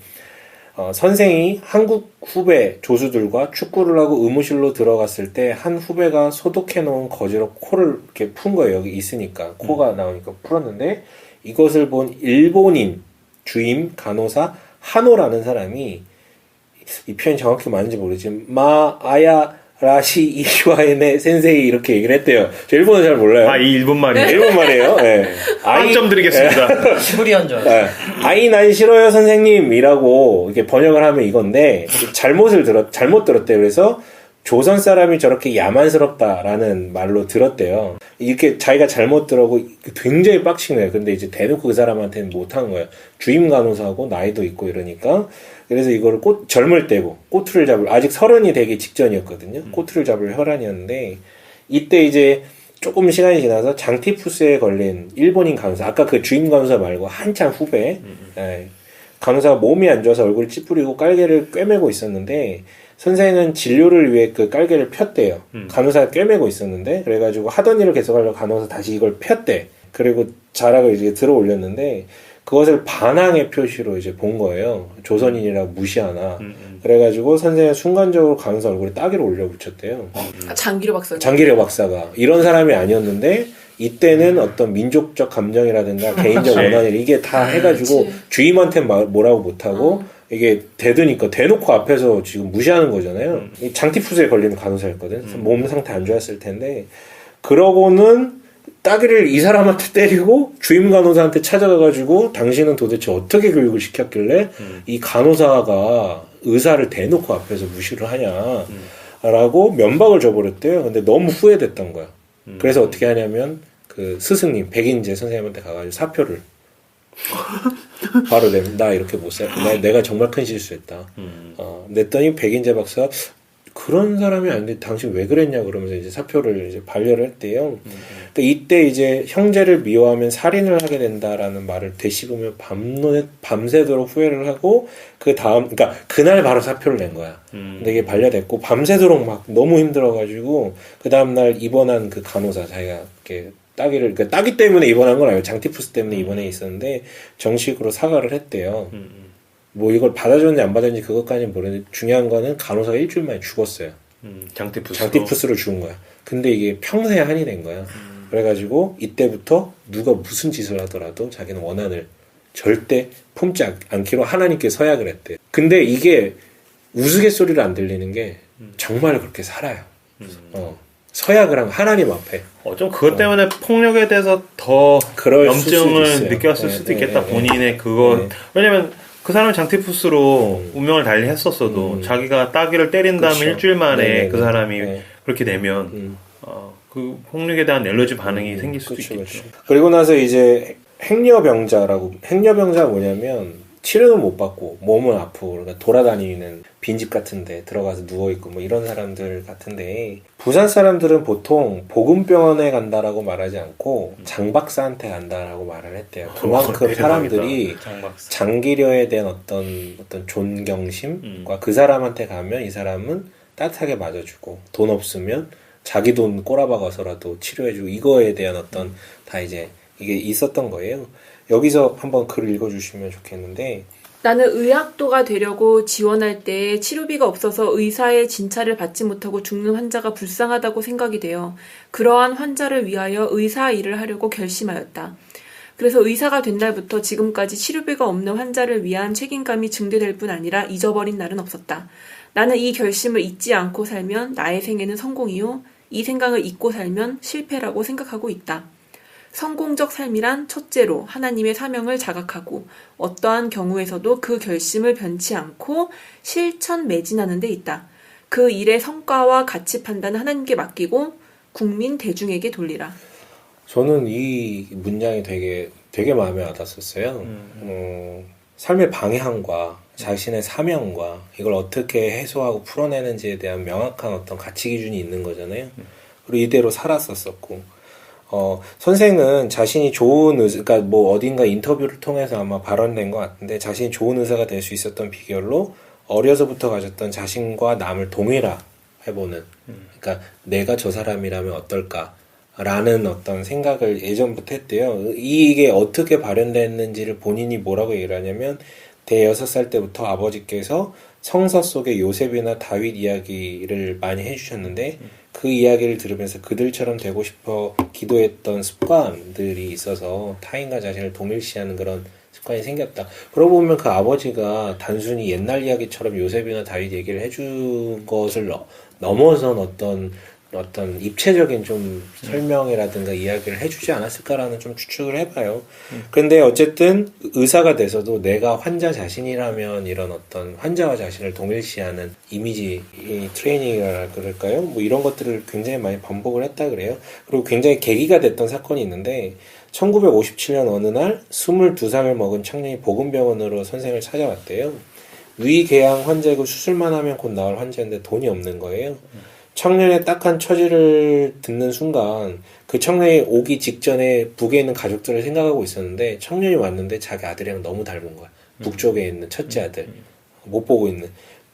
B: 선생이 한국 후배 조수들과 축구를 하고 의무실로 들어갔을 때 한 후배가 소독해 놓은 거즈로 코를 이렇게 푼 거예요. 여기 있으니까 코가 나오니까 풀었는데 이것을 본 일본인 주임 간호사 하노라는 사람이 이 표현이 정확히 맞는지 모르지만 마아야 라시 이슈아에네 센세이 이렇게 얘기를 했대요. 저 일본어 잘 몰라요.
A: 아, 이 일본 말이에요.
B: 일본 말이에요. 네.
A: 빵점 드리겠습니다.
C: 시부리언 줄
B: 네. 아이 난 싫어요 선생님이라고 이렇게 번역을 하면 이건데 잘못 들었대요. 그래서 조선 사람이 저렇게 야만스럽다라는 말로 들었대요. 이렇게 자기가 잘못 들어고 굉장히 빡치네요. 근데 이제 대놓고 그 사람한테는 못한 거예요. 주임 간호사고 나이도 있고 이러니까. 그래서 이거를 젊을 때고 꼬투리를 잡을 아직 30이 되기 직전이었거든요. 꼬투리를 잡을 혈안이었는데 이때 이제 조금 시간이 지나서 장티푸스에 걸린 일본인 간호사, 아까 그 주임 간호사 말고 한참 후배 간호사가 몸이 안 좋아서 얼굴 찌푸리고 깔개를 꿰매고 있었는데 선생은 진료를 위해 그 깔개를 폈대요. 간호사가 꿰매고 있었는데 그래가지고 하던 일을 계속하려고 간호사 다시 이걸 폈대. 그리고 자락을 이제 들어 올렸는데 그것을 반항의 표시로 이제 본 거예요. 조선인이라고 무시하나. 그래가지고 선생은 순간적으로 간호사 얼굴에 따귀를 올려붙였대요.
D: 장기료 박사.
B: 장기려 박사가 이런 사람이 아니었는데 이때는 어떤 민족적 감정이라든가 개인적 원한이 이게 다 해가지고
D: 그치.
B: 주임한테 뭐라고 못하고 이게 대드니까 대놓고 앞에서 지금 무시하는 거잖아요. 이 장티푸스에 걸리는 간호사였거든. 몸 상태 안 좋았을 텐데 그러고는 따귀를 이 사람한테 때리고 주임 간호사한테 찾아가가지고 당신은 도대체 어떻게 교육을 시켰길래 이 간호사가 의사를 대놓고 앞에서 무시를 하냐라고 면박을 줘버렸대요. 근데 너무 후회됐던 거야. 그래서 어떻게 하냐면 그 스승님 백인재 선생님한테 가가지고 사표를 바로 나 이렇게 못 살. 내가 정말 큰 실수했다. 냈더니 백인재 박사 그런 사람이 아닌데 당신 왜 그랬냐 그러면서 이제 사표를 이제 반려를 했대요. 그러니까 이때 이제 형제를 미워하면 살인을 하게 된다라는 말을 되씹으며 밤새도록 후회를 하고 그 다음 그러니까 그날 바로 사표를 낸 거야. 근데 이게 반려됐고 밤새도록 막 너무 힘들어가지고 그 다음 날 입원한 그 간호사 자기가 이렇게 따귀를 그러니까 따귀 때문에 입원한 건 아니고 장티푸스 때문에 입원해 있었는데 정식으로 사과를 했대요. 뭐 이걸 받아줬는지 안 받았는지 그것까지는 모르는데 중요한 거는 간호사가 일주일 만에 죽었어요. 장티푸스로 죽은 거야. 근데 이게 평생 한이 된 거야. 그래가지고 이때부터 누가 무슨 짓을 하더라도 자기는 원한을 절대 품지 않기로 하나님께 서약을 했대. 근데 이게 우스갯소리를 안 들리는 게 정말 그렇게 살아요. 서약을 한 하나님 앞에.
A: 좀 그것 때문에 폭력에 대해서 더
B: 그럴 수도
A: 염증을
B: 있어요.
A: 느꼈을
B: 네,
A: 수도
B: 네,
A: 있겠다.
B: 네,
A: 본인의 그거. 왜냐면 그 사람이 장티푸스로 운명을 달리 했었어도 자기가 따귀를 때린 다음에
B: 그렇죠.
A: 일주일 만에
B: 네네네.
A: 그 사람이
B: 네.
A: 그렇게 되면 그 폭력에 대한 엘러지 반응이 생길 수도
B: 그렇죠,
A: 있겠죠.
B: 그렇죠. 그리고 나서 이제 행여병자가 뭐냐면 치료는 못 받고 몸은 아프고 그러니까 돌아다니는 빈집 같은데 들어가서 누워있고 뭐 이런 사람들 같은데 부산 사람들은 보통 복음병원에 간다라고 말하지 않고 장박사한테 간다라고 말을 했대요. 그만큼 사람들이 장기려에 대한 어떤 존경심과 그 사람한테 가면 이 사람은 따뜻하게 맞아주고 돈 없으면 자기 돈 꼬라박아서라도 치료해주고 이거에 대한 어떤 다 이제 이게 있었던 거예요. 여기서 한번 글을 읽어주시면 좋겠는데
D: 나는 의학도가 되려고 지원할 때 치료비가 없어서 의사의 진찰을 받지 못하고 죽는 환자가 불쌍하다고 생각이 되어 그러한 환자를 위하여 의사 일을 하려고 결심하였다. 그래서 의사가 된 날부터 지금까지 치료비가 없는 환자를 위한 책임감이 증대될 뿐 아니라 잊어버린 날은 없었다. 나는 이 결심을 잊지 않고 살면 나의 생애는 성공이요. 이 생각을 잊고 살면 실패라고 생각하고 있다. 성공적 삶이란 첫째로 하나님의 사명을 자각하고 어떠한 경우에서도 그 결심을 변치 않고 실천 매진하는 데 있다. 그 일의 성과와 가치 판단은 하나님께 맡기고 국민 대중에게 돌리라.
B: 저는 이 문장이 되게 마음에 와닿았었어요. 삶의 방향과 자신의 사명과 이걸 어떻게 해소하고 풀어내는지에 대한 명확한 어떤 가치 기준이 있는 거잖아요. 그리고 이대로 살았었고 선생은 자신이 좋은 의사, 그러니까 뭐 어딘가 인터뷰를 통해서 아마 발언된 것 같은데 자신이 좋은 의사가 될 수 있었던 비결로 어려서부터 가졌던 자신과 남을 동일화해보는, 그러니까 내가 저 사람이라면 어떨까라는 어떤 생각을 예전부터 했대요. 이게 어떻게 발현됐는지를 본인이 뭐라고 얘기를 하냐면 대여섯 살 때부터 아버지께서 성서 속의 요셉이나 다윗 이야기를 많이 해주셨는데 그 이야기를 들으면서 그들처럼 되고 싶어 기도했던 습관들이 있어서 타인과 자신을 동일시하는 그런 습관이 생겼다. 그러고 보면 그 아버지가 단순히 옛날 이야기처럼 요셉이나 다윗 얘기를 해준 것을 넘어선 어떤 입체적인 좀 설명이라든가 이야기를 해주지 않았을까라는 좀 추측을 해봐요. 그런데 어쨌든 의사가 돼서도 내가 환자 자신이라면 이런 어떤 환자와 자신을 동일시하는 이미지 트레이닝이라 그럴까요? 뭐 이런 것들을 굉장히 많이 반복을 했다 그래요. 그리고 굉장히 계기가 됐던 사건이 있는데 1957년 어느 날 22살을 먹은 청년이 보건병원으로 선생을 찾아왔대요. 위궤양 환자이고 수술만 하면 곧 나을 환자인데 돈이 없는 거예요. 청년의 딱한 처지를 듣는 순간 그 청년이 오기 직전에 북에 있는 가족들을 생각하고 있었는데 청년이 왔는데 자기 아들이랑 너무 닮은 거야. 북쪽에 있는 첫째 아들. 못 보고 있는.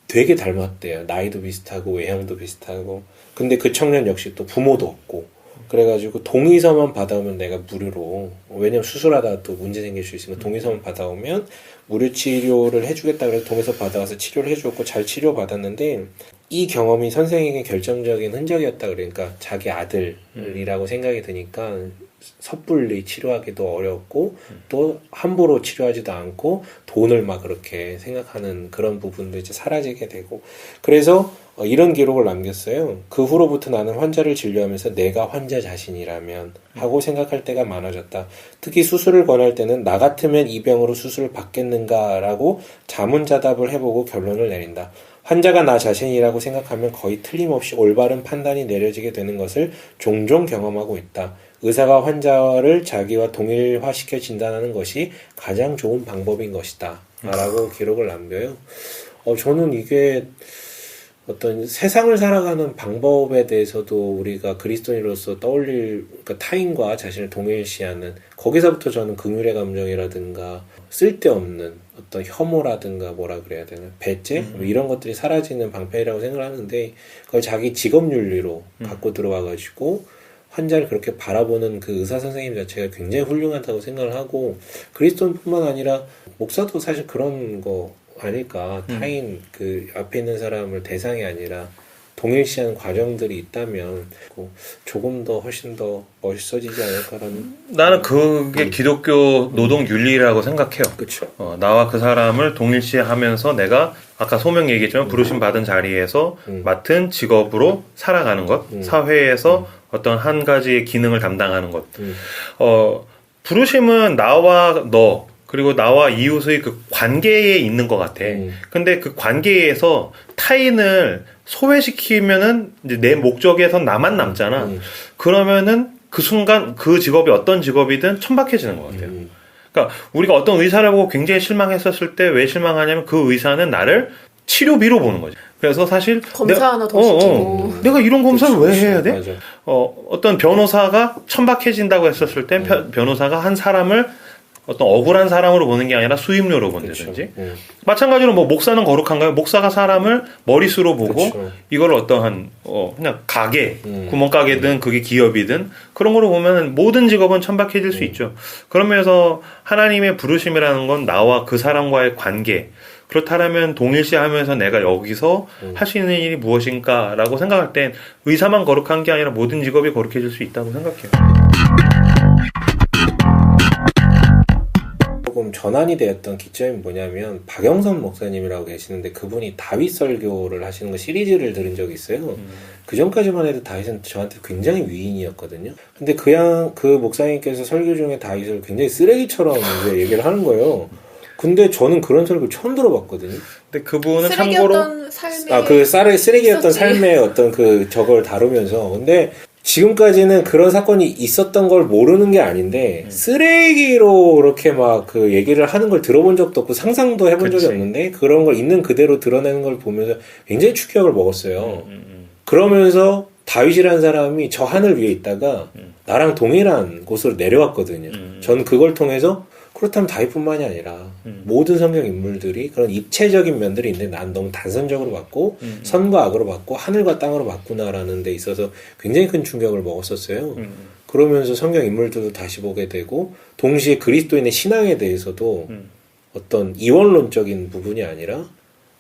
B: 되게 닮았대요. 나이도 비슷하고 외형도 비슷하고. 근데 그 청년 역시 또 부모도 없고. 그래가지고 동의서만 받아오면 내가 무료로, 왜냐면 수술하다가 또 문제 생길 수 있으니까 동의서만 받아오면 무료 치료를 해주겠다 그래서 동의서 받아와서 치료를 해줬고 잘 치료받았는데 이 경험이 선생에게 결정적인 흔적이었다. 그러니까 자기 아들이라고 생각이 드니까 섣불리 치료하기도 어렵고 또 함부로 치료하지도 않고 돈을 막 그렇게 생각하는 그런 부분도 이제 사라지게 되고, 그래서 이런 기록을 남겼어요. 그 후로부터 나는 환자를 진료하면서 내가 환자 자신이라면 하고 생각할 때가 많아졌다. 특히 수술을 권할 때는 나 같으면 이 병으로 수술을 받겠는가라고 자문자답을 해보고 결론을 내린다. 환자가 나 자신이라고 생각하면 거의 틀림없이 올바른 판단이 내려지게 되는 것을 종종 경험하고 있다. 의사가 환자를 자기와 동일화시켜 진단하는 것이 가장 좋은 방법인 것이다. 라고 기록을 남겨요. 저는 이게 어떤 세상을 살아가는 방법에 대해서도 우리가 그리스도인으로서 떠올릴, 그러니까 타인과 자신을 동일시하는, 거기서부터 저는 긍휼의 감정이라든가 쓸데없는 어떤 혐오라든가 뭐라 그래야 되나, 배째? 뭐 이런 것들이 사라지는 방편이라고 생각을 하는데, 그걸 자기 직업윤리로 갖고 들어와가지고 환자를 그렇게 바라보는 그 의사 선생님 자체가 굉장히 훌륭하다고 생각을 하고, 그리스도인뿐만 아니라 목사도 사실 그런 거 아닐까. 타인 그 앞에 있는 사람을 대상이 아니라 동일시하는 과정들이 있다면 조금 더 훨씬 더 멋있어지지 않을까라는.
A: 나는 그게 기독교 노동 윤리라고 생각해요.
B: 그렇죠.
A: 나와 그 사람을 동일시하면서 내가 아까 소명 얘기했지만 부르심 받은 자리에서 맡은 직업으로 살아가는 것, 사회에서 어떤 한 가지의 기능을 담당하는 것. 부르심은 나와 너 그리고 나와 이웃의 그 관계에 있는 것 같아. 근데 그 관계에서 타인을 소외시키면은 이제 내 목적에선 나만 남잖아. 그러면은 그 순간 그 직업이 어떤 직업이든 천박해지는 것 같아요. 그러니까 우리가 어떤 의사를 보고 굉장히 실망했었을 때 왜 실망하냐면 그 의사는 나를 치료비로 보는 거지. 그래서 사실
D: 검사 하나 더 시키고
A: 내가 이런 검사를 왜 해야 돼?
B: 맞아.
A: 어떤 변호사가 천박해진다고 했었을 때 변호사가 한 사람을 어떤 억울한 사람으로 보는 게 아니라 수임료로 본다든지. 마찬가지로 뭐 목사는 거룩한가요? 목사가 사람을 머릿수로 보고
B: 그쵸.
A: 이걸 어떠한 그냥 가게, 구멍가게든 그게 기업이든 그런 거로 보면 모든 직업은 천박해질 수 있죠. 그러면서 하나님의 부르심이라는 건 나와 그 사람과의 관계, 그렇다면 동일시하면서 내가 여기서 할 수 있는 일이 무엇인가라고 생각할 땐 의사만 거룩한 게 아니라 모든 직업이 거룩해질 수 있다고 생각해요.
B: 조금 전환이 되었던 기점이 뭐냐면 박영선 목사님이라고 계시는데 그분이 다윗 설교를 하시는 거 시리즈를 들은 적이 있어요. 그 전까지만 해도 다윗은 저한테 굉장히 위인이었거든요. 근데 그 목사님께서 설교 중에 다윗을 굉장히 쓰레기처럼 이제 얘기를 하는 거예요. 근데 저는 그런 설교 처음 들어봤거든요.
A: 근데 그분은 참고로
D: 쓰레기였던 삶에
B: 쓰레기였던
D: 있었지.
B: 삶의 어떤 저걸 다루면서, 근데 지금까지는 그런 사건이 있었던 걸 모르는 게 아닌데 쓰레기로 그렇게 막 그 얘기를 하는 걸 들어본 적도 없고 상상도 해본 적이 없는데 그런 걸 있는 그대로 드러내는 걸 보면서 굉장히 충격을 먹었어요. 그러면서 다윗이라는 사람이 저 하늘 위에 있다가 나랑 동일한 곳으로 내려왔거든요. 저는 그걸 통해서 그렇다면 다윗뿐만이 아니라 모든 성경 인물들이 그런 입체적인 면들이 있는데 난 너무 단선적으로 봤고 선과 악으로 봤고 하늘과 땅으로 봤구나라는 데 있어서 굉장히 큰 충격을 먹었었어요. 그러면서 성경 인물들도 다시 보게 되고 동시에 그리스도인의 신앙에 대해서도 어떤 이원론적인 부분이 아니라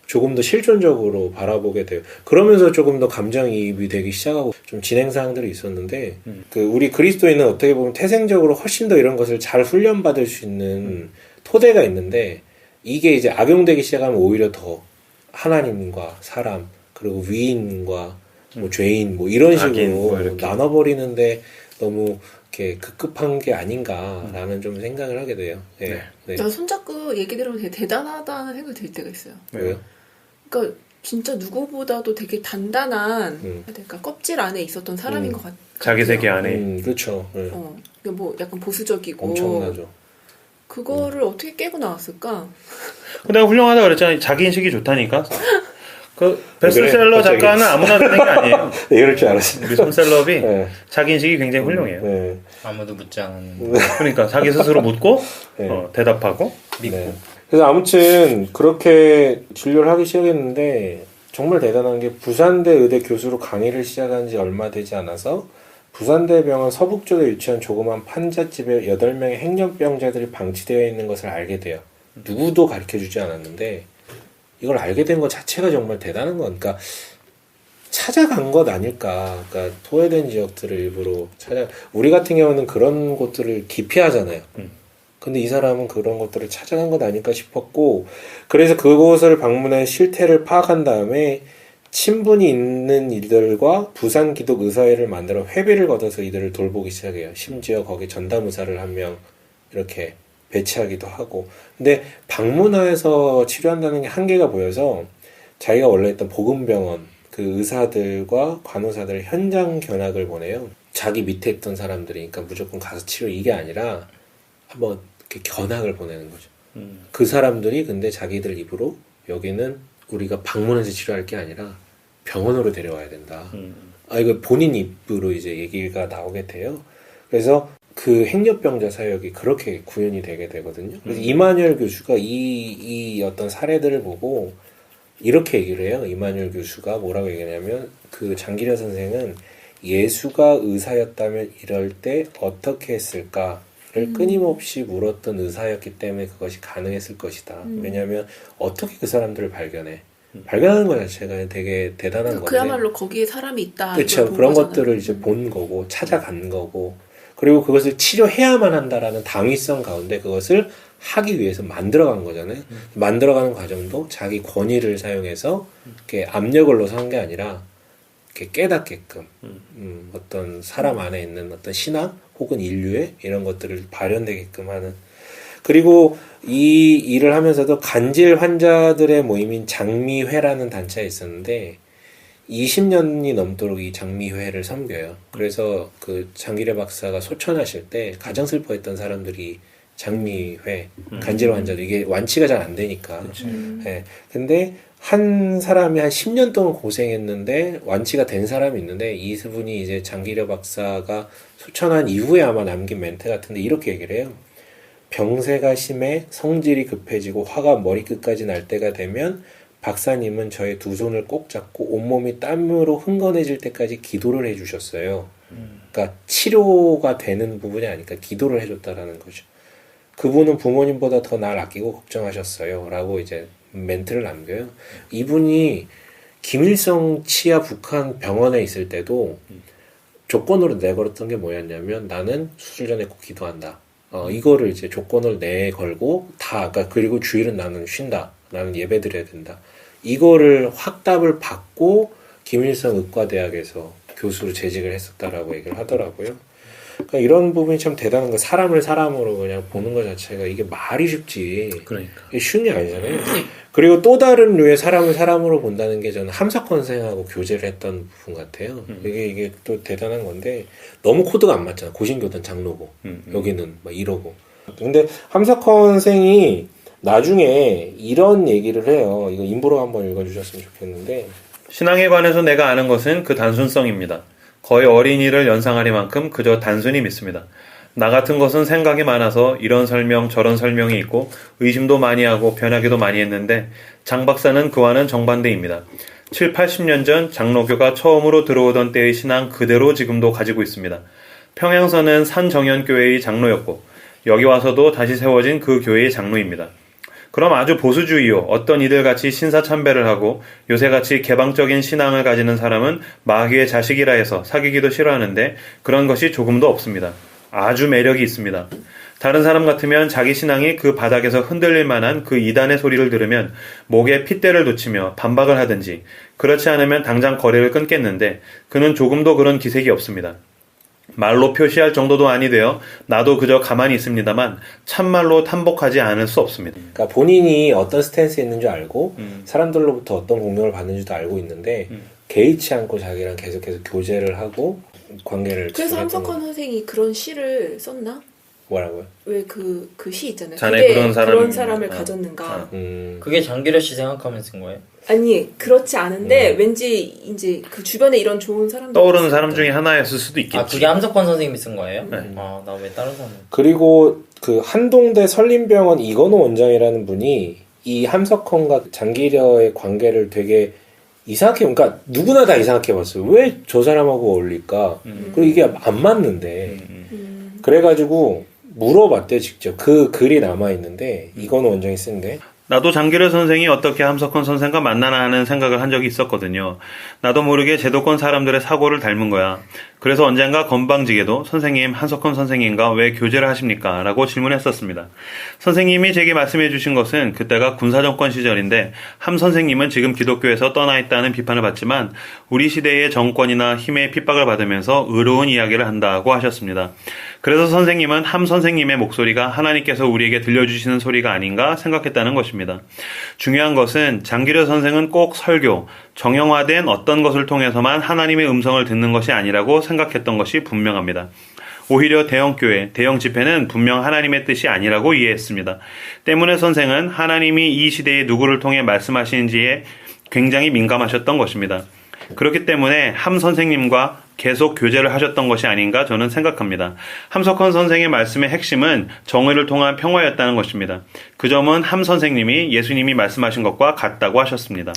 B: 조금 더 실존적으로 바라보게 돼요. 그러면서 조금 더 감정이입이 되기 시작하고 좀 진행 사항들이 있었는데 그 우리 그리스도인은 어떻게 보면 태생적으로 훨씬 더 이런 것을 잘 훈련받을 수 있는 토대가 있는데 이게 이제 악용되기 시작하면 오히려 더 하나님과 사람 그리고 위인과 뭐 죄인 뭐 이런 식으로
A: 악인, 뭐 이렇게.
B: 나눠버리는데 너무 이렇게 급급한 게 아닌가라는 좀 생각을 하게 돼요. 네.
A: 네.
B: 네.
D: 나 손잡고 얘기 들으면 되게 대단하다는 생각이 들 때가 있어요.
B: 왜요?
D: 그러니까 진짜 누구보다도 되게 단단한 그러니까 껍질 안에 있었던 사람인 것 같아요.
A: 자기 세계 안에.
B: 그렇죠. 네.
D: 그러니까 뭐 약간 보수적이고
B: 엄청나죠.
D: 그거를 어떻게 깨고 나왔을까?
A: 내가 훌륭하다 그랬잖아. 자기 인식이 좋다니까. 그 베스트셀러
B: 갑자기.
A: 작가는 아무나 되는 게 아니에요.
B: 네, 이럴 줄 알았어요.
A: 우리 손셀럽이
B: 네.
A: 자기 인식이 굉장히 훌륭해요.
B: 네.
C: 아무도 묻지 않았는데
A: 그러니까 자기 스스로 묻고
B: 네.
A: 대답하고
C: 믿고.
B: 네. 그래서 아무튼 그렇게 진료를 하기 시작했는데 정말 대단한 게 부산대 의대 교수로 강의를 시작한 지 얼마 되지 않아서 부산대 병원 서북쪽에 위치한 조그만 판잣집에 8명의 행렬병자들이 방치되어 있는 것을 알게 돼요. 누구도 가르쳐주지 않았는데 이걸 알게 된 것 자체가 정말 대단한 건 그러니까 찾아간 것 아닐까. 그러니까 토해된 지역들을 일부러 우리 같은 경우는 그런 곳들을 기피하잖아요. 근데 이 사람은 그런 것들을 찾아간 것 아닐까 싶었고 그래서 그곳을 방문해 실태를 파악한 다음에 친분이 있는 이들과 부산기독의사회를 만들어 회비를 걷어서 이들을 돌보기 시작해요. 심지어 거기 전담의사를 한 명 이렇게 배치하기도 하고 근데 방문해서 치료한다는 게 한계가 보여서 자기가 원래 있던 복음병원 그 의사들과 간호사들 현장 견학을 보내요. 자기 밑에 있던 사람들이 그러니까 무조건 가서 치료 이게 아니라 한번 이렇게 견학을 보내는 거죠. 그 사람들이 근데 자기들 입으로 여기는 우리가 방문해서 치료할 게 아니라 병원으로 데려와야 된다. 이거 본인 입으로 이제 얘기가 나오게 돼요. 그래서 그 행렬병자 사역이 그렇게 구현이 되게 되거든요. 그래서 이만열 교수가 이 어떤 사례들을 보고 이렇게 얘기를 해요. 이만열 교수가 뭐라고 얘기하냐면 그 장기려 선생은 예수가 의사였다면 이럴 때 어떻게 했을까를 끊임없이 물었던 의사였기 때문에 그것이 가능했을 것이다. 왜냐하면 어떻게 그 사람들을 발견하는 것 자체가 되게 대단한 건데
D: 그야말로 거기에 사람이 있다.
B: 그렇죠.
D: 이걸 본
B: 그런
D: 거잖아요.
B: 것들을 이제 본 거고 찾아간 거고 그리고 그것을 치료해야만 한다라는 당위성 가운데 그것을 하기 위해서 만들어간 거잖아요. 만들어가는 과정도 자기 권위를 사용해서 이렇게 압력을 넣어서 한 게 아니라 이렇게 깨닫게끔 어떤 사람 안에 있는 어떤 신앙 혹은 인류의 이런 것들을 발현되게끔 하는 그리고 이 일을 하면서도 간질 환자들의 모임인 장미회라는 단체가 있었는데 20년이 넘도록 이 장미회를 섬겨요. 그래서 그 장기려 박사가 소천하실 때 가장 슬퍼했던 사람들이 장미회, 간질 환자들 이게 완치가 잘 안 되니까. 네. 근데 한 사람이 한 10년 동안 고생했는데 완치가 된 사람이 있는데 이분이 이제 장기려 박사가 소천한 이후에 아마 남긴 멘트 같은데 이렇게 얘기를 해요. 병세가 심해 성질이 급해지고 화가 머리끝까지 날 때가 되면 박사님은 저의 두 손을 꼭 잡고 온몸이 땀으로 흥건해질 때까지 기도를 해주셨어요. 그러니까 치료가 되는 부분이 아니니까 기도를 해줬다라는 거죠. 그분은 부모님보다 더 날 아끼고 걱정하셨어요. 라고 이제 멘트를 남겨요. 이분이 김일성 치하 북한 병원에 있을 때도 조건으로 내걸었던 게 뭐였냐면 나는 수술 전에 꼭 기도한다. 이거를 이제 조건을 내걸고 그러니까 그리고 주일은 나는 쉰다. 나는 예배 드려야 된다. 이거를 확답을 받고 김일성 의과대학에서 교수로 재직을 했었다라고 얘기를 하더라고요. 그러니까 이런 부분이 참 대단한 거. 사람을 사람으로 그냥 보는 것 자체가 이게 말이 쉽지.
A: 그러니까.
B: 이게 쉬운 게 아니잖아요. 그리고 또 다른 류의 사람을 사람으로 본다는 게 저는 함석헌 선생하고 교제를 했던 부분 같아요. 이게 또 대단한 건데 너무 코드가 안 맞잖아. 고신교단 장로고 여기는 막 이러고. 근데 함석헌 선생이 나중에 이런 얘기를 해요. 이거 인보로 한번 읽어주셨으면 좋겠는데
A: 신앙에 관해서 내가 아는 것은 그 단순성입니다. 거의 어린이를 연상하리만큼 그저 단순히 믿습니다. 나 같은 것은 생각이 많아서 이런 설명 저런 설명이 있고 의심도 많이 하고 변하기도 많이 했는데 장 박사는 그와는 정반대입니다. 7, 80년 전 장로교가 처음으로 들어오던 때의 신앙 그대로 지금도 가지고 있습니다. 평양서는 산정연교회의 장로였고 여기 와서도 다시 세워진 그 교회의 장로입니다. 그럼 아주 보수주의요. 어떤 이들같이 신사참배를 하고 요새같이 개방적인 신앙을 가지는 사람은 마귀의 자식이라 해서 사귀기도 싫어하는데 그런 것이 조금도 없습니다. 아주 매력이 있습니다. 다른 사람 같으면 자기 신앙이 그 바닥에서 흔들릴 만한 그 이단의 소리를 들으면 목에 핏대를 놓치며 반박을 하든지 그렇지 않으면 당장 거래를 끊겠는데 그는 조금도 그런 기색이 없습니다. 말로 표시할 정도도 아니 되어 나도 그저 가만히 있습니다만 참말로 탐복하지 않을 수 없습니다.
B: 그러니까 본인이 어떤 스탠스에 있는 줄 알고 사람들로부터 어떤 공격을 받는지도 알고 있는데 개의치 않고 자기랑 계속해서 교제를 하고 관계를
D: 그래서
B: 지속했던
D: 함석헌
B: 거.
D: 선생이 그런 시를 썼나?
B: 뭐라고요?
D: 왜 그 시 있잖아요.
A: 자네
D: 그게
A: 그런
D: 사람을
A: 어.
D: 가졌는가?
C: 그게 장기려 씨 생각하면 쓴 거예요?
D: 아니 그렇지 않은데 왠지 이제 그 주변에 이런 좋은 사람들
A: 떠오르는 사람 중에 하나였을 수도 있겠지.
C: 아 그게 함석헌 선생님이 쓴 거예요?
A: 네.
C: 아 나 왜 다른 사람?
B: 그리고 그 한동대 설림병원 이건호 원장이라는 분이 이 함석헌과 장기려의 관계를 되게 이상하게, 그러니까 누구나 다 이상하게 봤어요. 왜 저 사람하고 어울릴까? 그리고 이게 안 맞는데. 그래가지고 물어봤대요, 직접. 그 글이 남아있는데, 이건호 원장이 쓴 게.
A: 나도 장기려 선생이 어떻게 함석헌 선생과 만나나 하는 생각을 한 적이 있었거든요. 나도 모르게 제도권 사람들의 사고를 닮은 거야. 그래서 언젠가 건방지게도 선생님, 함석헌 선생님과 왜 교제를 하십니까? 라고 질문했었습니다. 선생님이 제게 말씀해 주신 것은 그때가 군사정권 시절인데 함 선생님은 지금 기독교에서 떠나 있다는 비판을 받지만 우리 시대의 정권이나 힘의 핍박을 받으면서 의로운 이야기를 한다고 하셨습니다. 그래서 선생님은 함 선생님의 목소리가 하나님께서 우리에게 들려주시는 소리가 아닌가 생각했다는 것입니다. 중요한 것은 장기려 선생은 꼭 설교, 정형화된 어떤 것을 통해서만 하나님의 음성을 듣는 것이 아니라고 생각했던 것이 분명합니다. 오히려 대형교회, 대형집회는 분명 하나님의 뜻이 아니라고 이해했습니다. 때문에 선생은 하나님이 이 시대에 누구를 통해 말씀하시는지에 굉장히 민감하셨던 것입니다. 그렇기 때문에 함 선생님과 계속 교제를 하셨던 것이 아닌가 저는 생각합니다. 함석헌 선생의 말씀의 핵심은 정의를 통한 평화였다는 것입니다. 그 점은 함 선생님이 예수님이 말씀하신 것과 같다고 하셨습니다.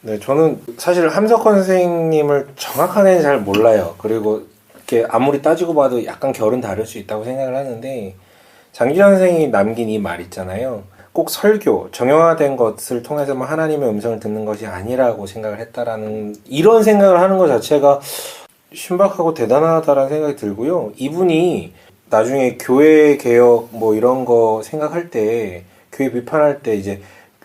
B: 네, 저는 사실 함석헌 선생님을 정확한 애는 잘 몰라요. 그리고 이렇게 아무리 따지고 봐도 약간 결은 다를 수 있다고 생각을 하는데, 장기려 선생이 남긴 이 말 있잖아요. 꼭 설교, 정형화된 것을 통해서만 하나님의 음성을 듣는 것이 아니라고 생각을 했다라는, 이런 생각을 하는 것 자체가 신박하고 대단하다라는 생각이 들고요. 이분이 나중에 교회 개혁 뭐 이런 거 생각할 때, 교회 비판할 때 이제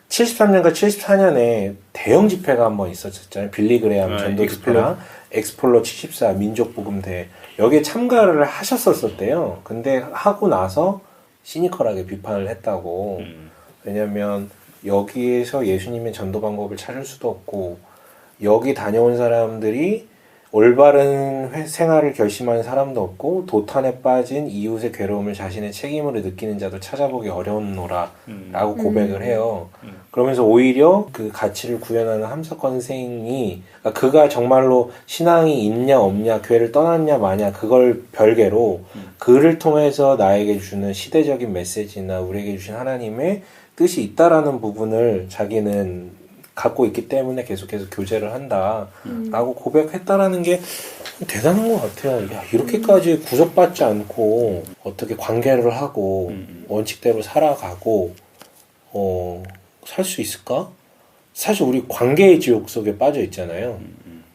B: 73년과 74년에 대형 집회가 한번 있었잖아요. 빌리 그레함 전도 집회랑 엑스플로 74 민족복음대, 여기에 참가를 하셨었대요. 근데 하고 나서 시니컬하게 비판을 했다고. 왜냐면 여기에서 예수님의 전도 방법을 찾을 수도 없고, 여기 다녀온 사람들이 올바른 생활을 결심하는 사람도 없고, 도탄에 빠진 이웃의 괴로움을 자신의 책임으로 느끼는 자도 찾아보기 어려운노라 라고 고백을 해요. 그러면서 오히려 그 가치를 구현하는 함석헌 선생이, 그러니까 그가 정말로 신앙이 있냐 없냐, 교회를 떠났냐 마냐, 그걸 별개로 그를 통해서 나에게 주는 시대적인 메시지나 우리에게 주신 하나님의 뜻이 있다라는 부분을 자기는 갖고 있기 때문에 계속해서 교제를 한다라고 고백했다라는 게 대단한 것 같아요. 야, 이렇게까지 구속받지 않고 어떻게 관계를 하고 원칙대로 살아가고 살 수 있을까? 사실 우리 관계의 지옥 속에 빠져 있잖아요.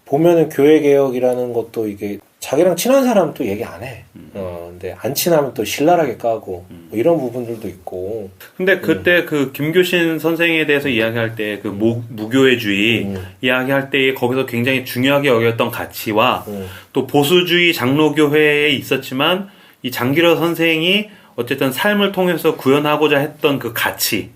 B: 보면은 교회 개혁이라는 것도 이게 자기랑 친한 사람은 또 얘기 안 해. 근데 안 친하면 또 신랄하게 까고 뭐 이런 부분들도 있고.
A: 근데 그때 그 김교신 선생에 대해서 이야기할 때 그 무교회주의 이야기할 때 거기서 굉장히 중요하게 여겼던 가치와 또 보수주의 장로교회에 있었지만 이 장기려 선생이 어쨌든 삶을 통해서 구현하고자 했던 그 가치,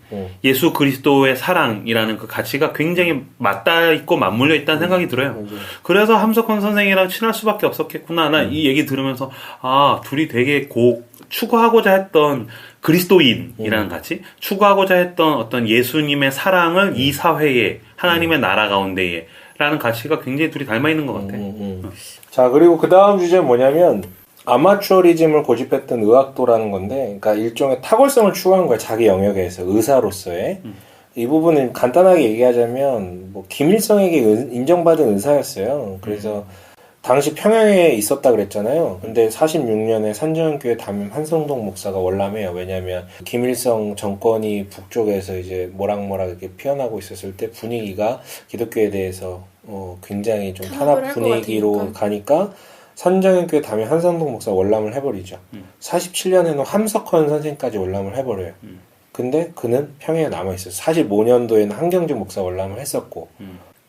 A: 예수 그리스도의 사랑이라는 그 가치가 굉장히 맞닿아 있고 맞물려 있다는 생각이 들어요. 그래서 함석헌 선생이랑 친할 수밖에 없었겠구나. 나 이 얘기 들으면서 아, 둘이 되게 추구하고자 했던 그리스도인이라는 가치, 추구하고자 했던 어떤 예수님의 사랑을 이 사회에, 하나님의 나라 가운데에 라는 가치가 굉장히 둘이 닮아 있는 것 같아.
B: 자, 그리고 그 다음 주제는 뭐냐면 아마추어리즘을 고집했던 의학도라는 건데, 그러니까 일종의 탁월성을 추구한 거야, 자기 영역에서, 의사로서의. 이 부분을 간단하게 얘기하자면 뭐 김일성에게 인정받은 의사였어요. 그래서 당시 평양에 있었다 그랬잖아요. 근데 46년에 산정교회 담임 한성동 목사가 월남해요. 왜냐하면 김일성 정권이 북쪽에서 이제 모락모락 이렇게 피어나고 있었을 때 분위기가 기독교에 대해서 굉장히 좀
D: 탄압을
B: 탄압
D: 할것
B: 분위기로
D: 같으니까.
B: 가니까 산정교회 담임 한성동 목사 월남을 해버리죠. 47년에는 함석헌 선생까지 월남을 해버려요. 근데 그는 평양에 남아있어요. 45년도에는 한경주 목사 월남을 했었고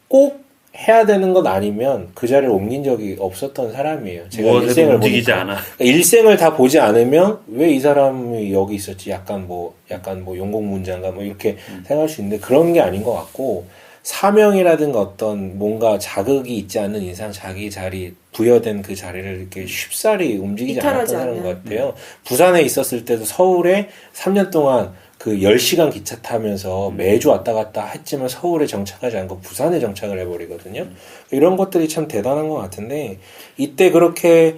B: 꼭 해야 되는 것 아니면 그 자리를 옮긴 적이 없었던 사람이에요. 제가
A: 무엇에도
B: 일생을
A: 움직이지
B: 보니까.
A: 않아.
B: 그러니까 일생을 다 보지 않으면 왜 이 사람이 여기 있었지? 약간 뭐 용공문장가 뭐 이렇게 생각할 수 있는데 그런 게 아닌 것 같고 사명이라든가 어떤 뭔가 자극이 있지 않는 이상 자기 자리 부여된 그 자리를 이렇게 쉽사리 움직이지
D: 이탈하지
B: 않았던 사람인
D: 않는.
B: 것 같아요. 부산에 있었을 때도 서울에 3년 동안 그 10시간 기차 타면서 매주 왔다 갔다 했지만 서울에 정착하지 않고 부산에 정착을 해버리거든요. 이런 것들이 참 대단한 것 같은데 이때 그렇게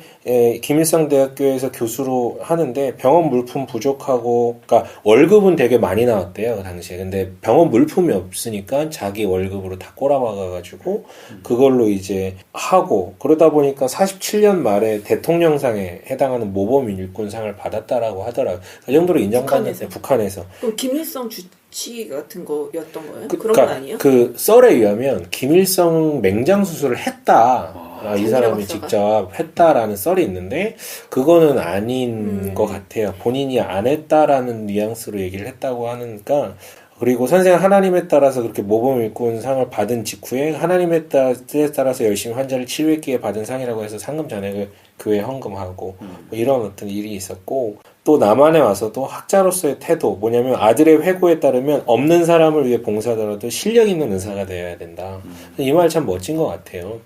B: 김일성 대학교에서 교수로 하는데 병원 물품 부족하고 그러니까 월급은 되게 많이 나왔대요 그 당시에. 근데 병원 물품이 없으니까 자기 월급으로 다 꼬라박아가지고 그걸로 이제 하고 그러다 보니까 47년 말에 대통령상에 해당하는 모범 일꾼상을 받았다라고 하더라고요. 그 정도로 인정받는데 북한에서.
D: 그럼 김일성 주치 같은 거였던 거예요? 그런
B: 그러니까
D: 건 아니에요?
B: 그 썰에 의하면 김일성 맹장 수술을 했다. 이 사람이
D: 장기라 박사가?
B: 직접 했다라는 썰이 있는데 그거는 아닌 것 같아요. 본인이 안 했다라는 뉘앙스로 얘기를 했다고 하니까 그리고 선생 하나님에 따라서 그렇게 모범 일꾼 상을 받은 직후에 하나님의 뜻에 따라서 열심히 환자를 치료했기에 받은 상이라고 해서 상금 잔액을 교회에 헌금하고 뭐 이런 어떤 일이 있었고 또 남한에 와서도 학자로서의 태도 뭐냐면 아들의 회고에 따르면 없는 사람을 위해 봉사하더라도 실력 있는 의사가 되어야 된다. 이 말 참 멋진 것 같아요.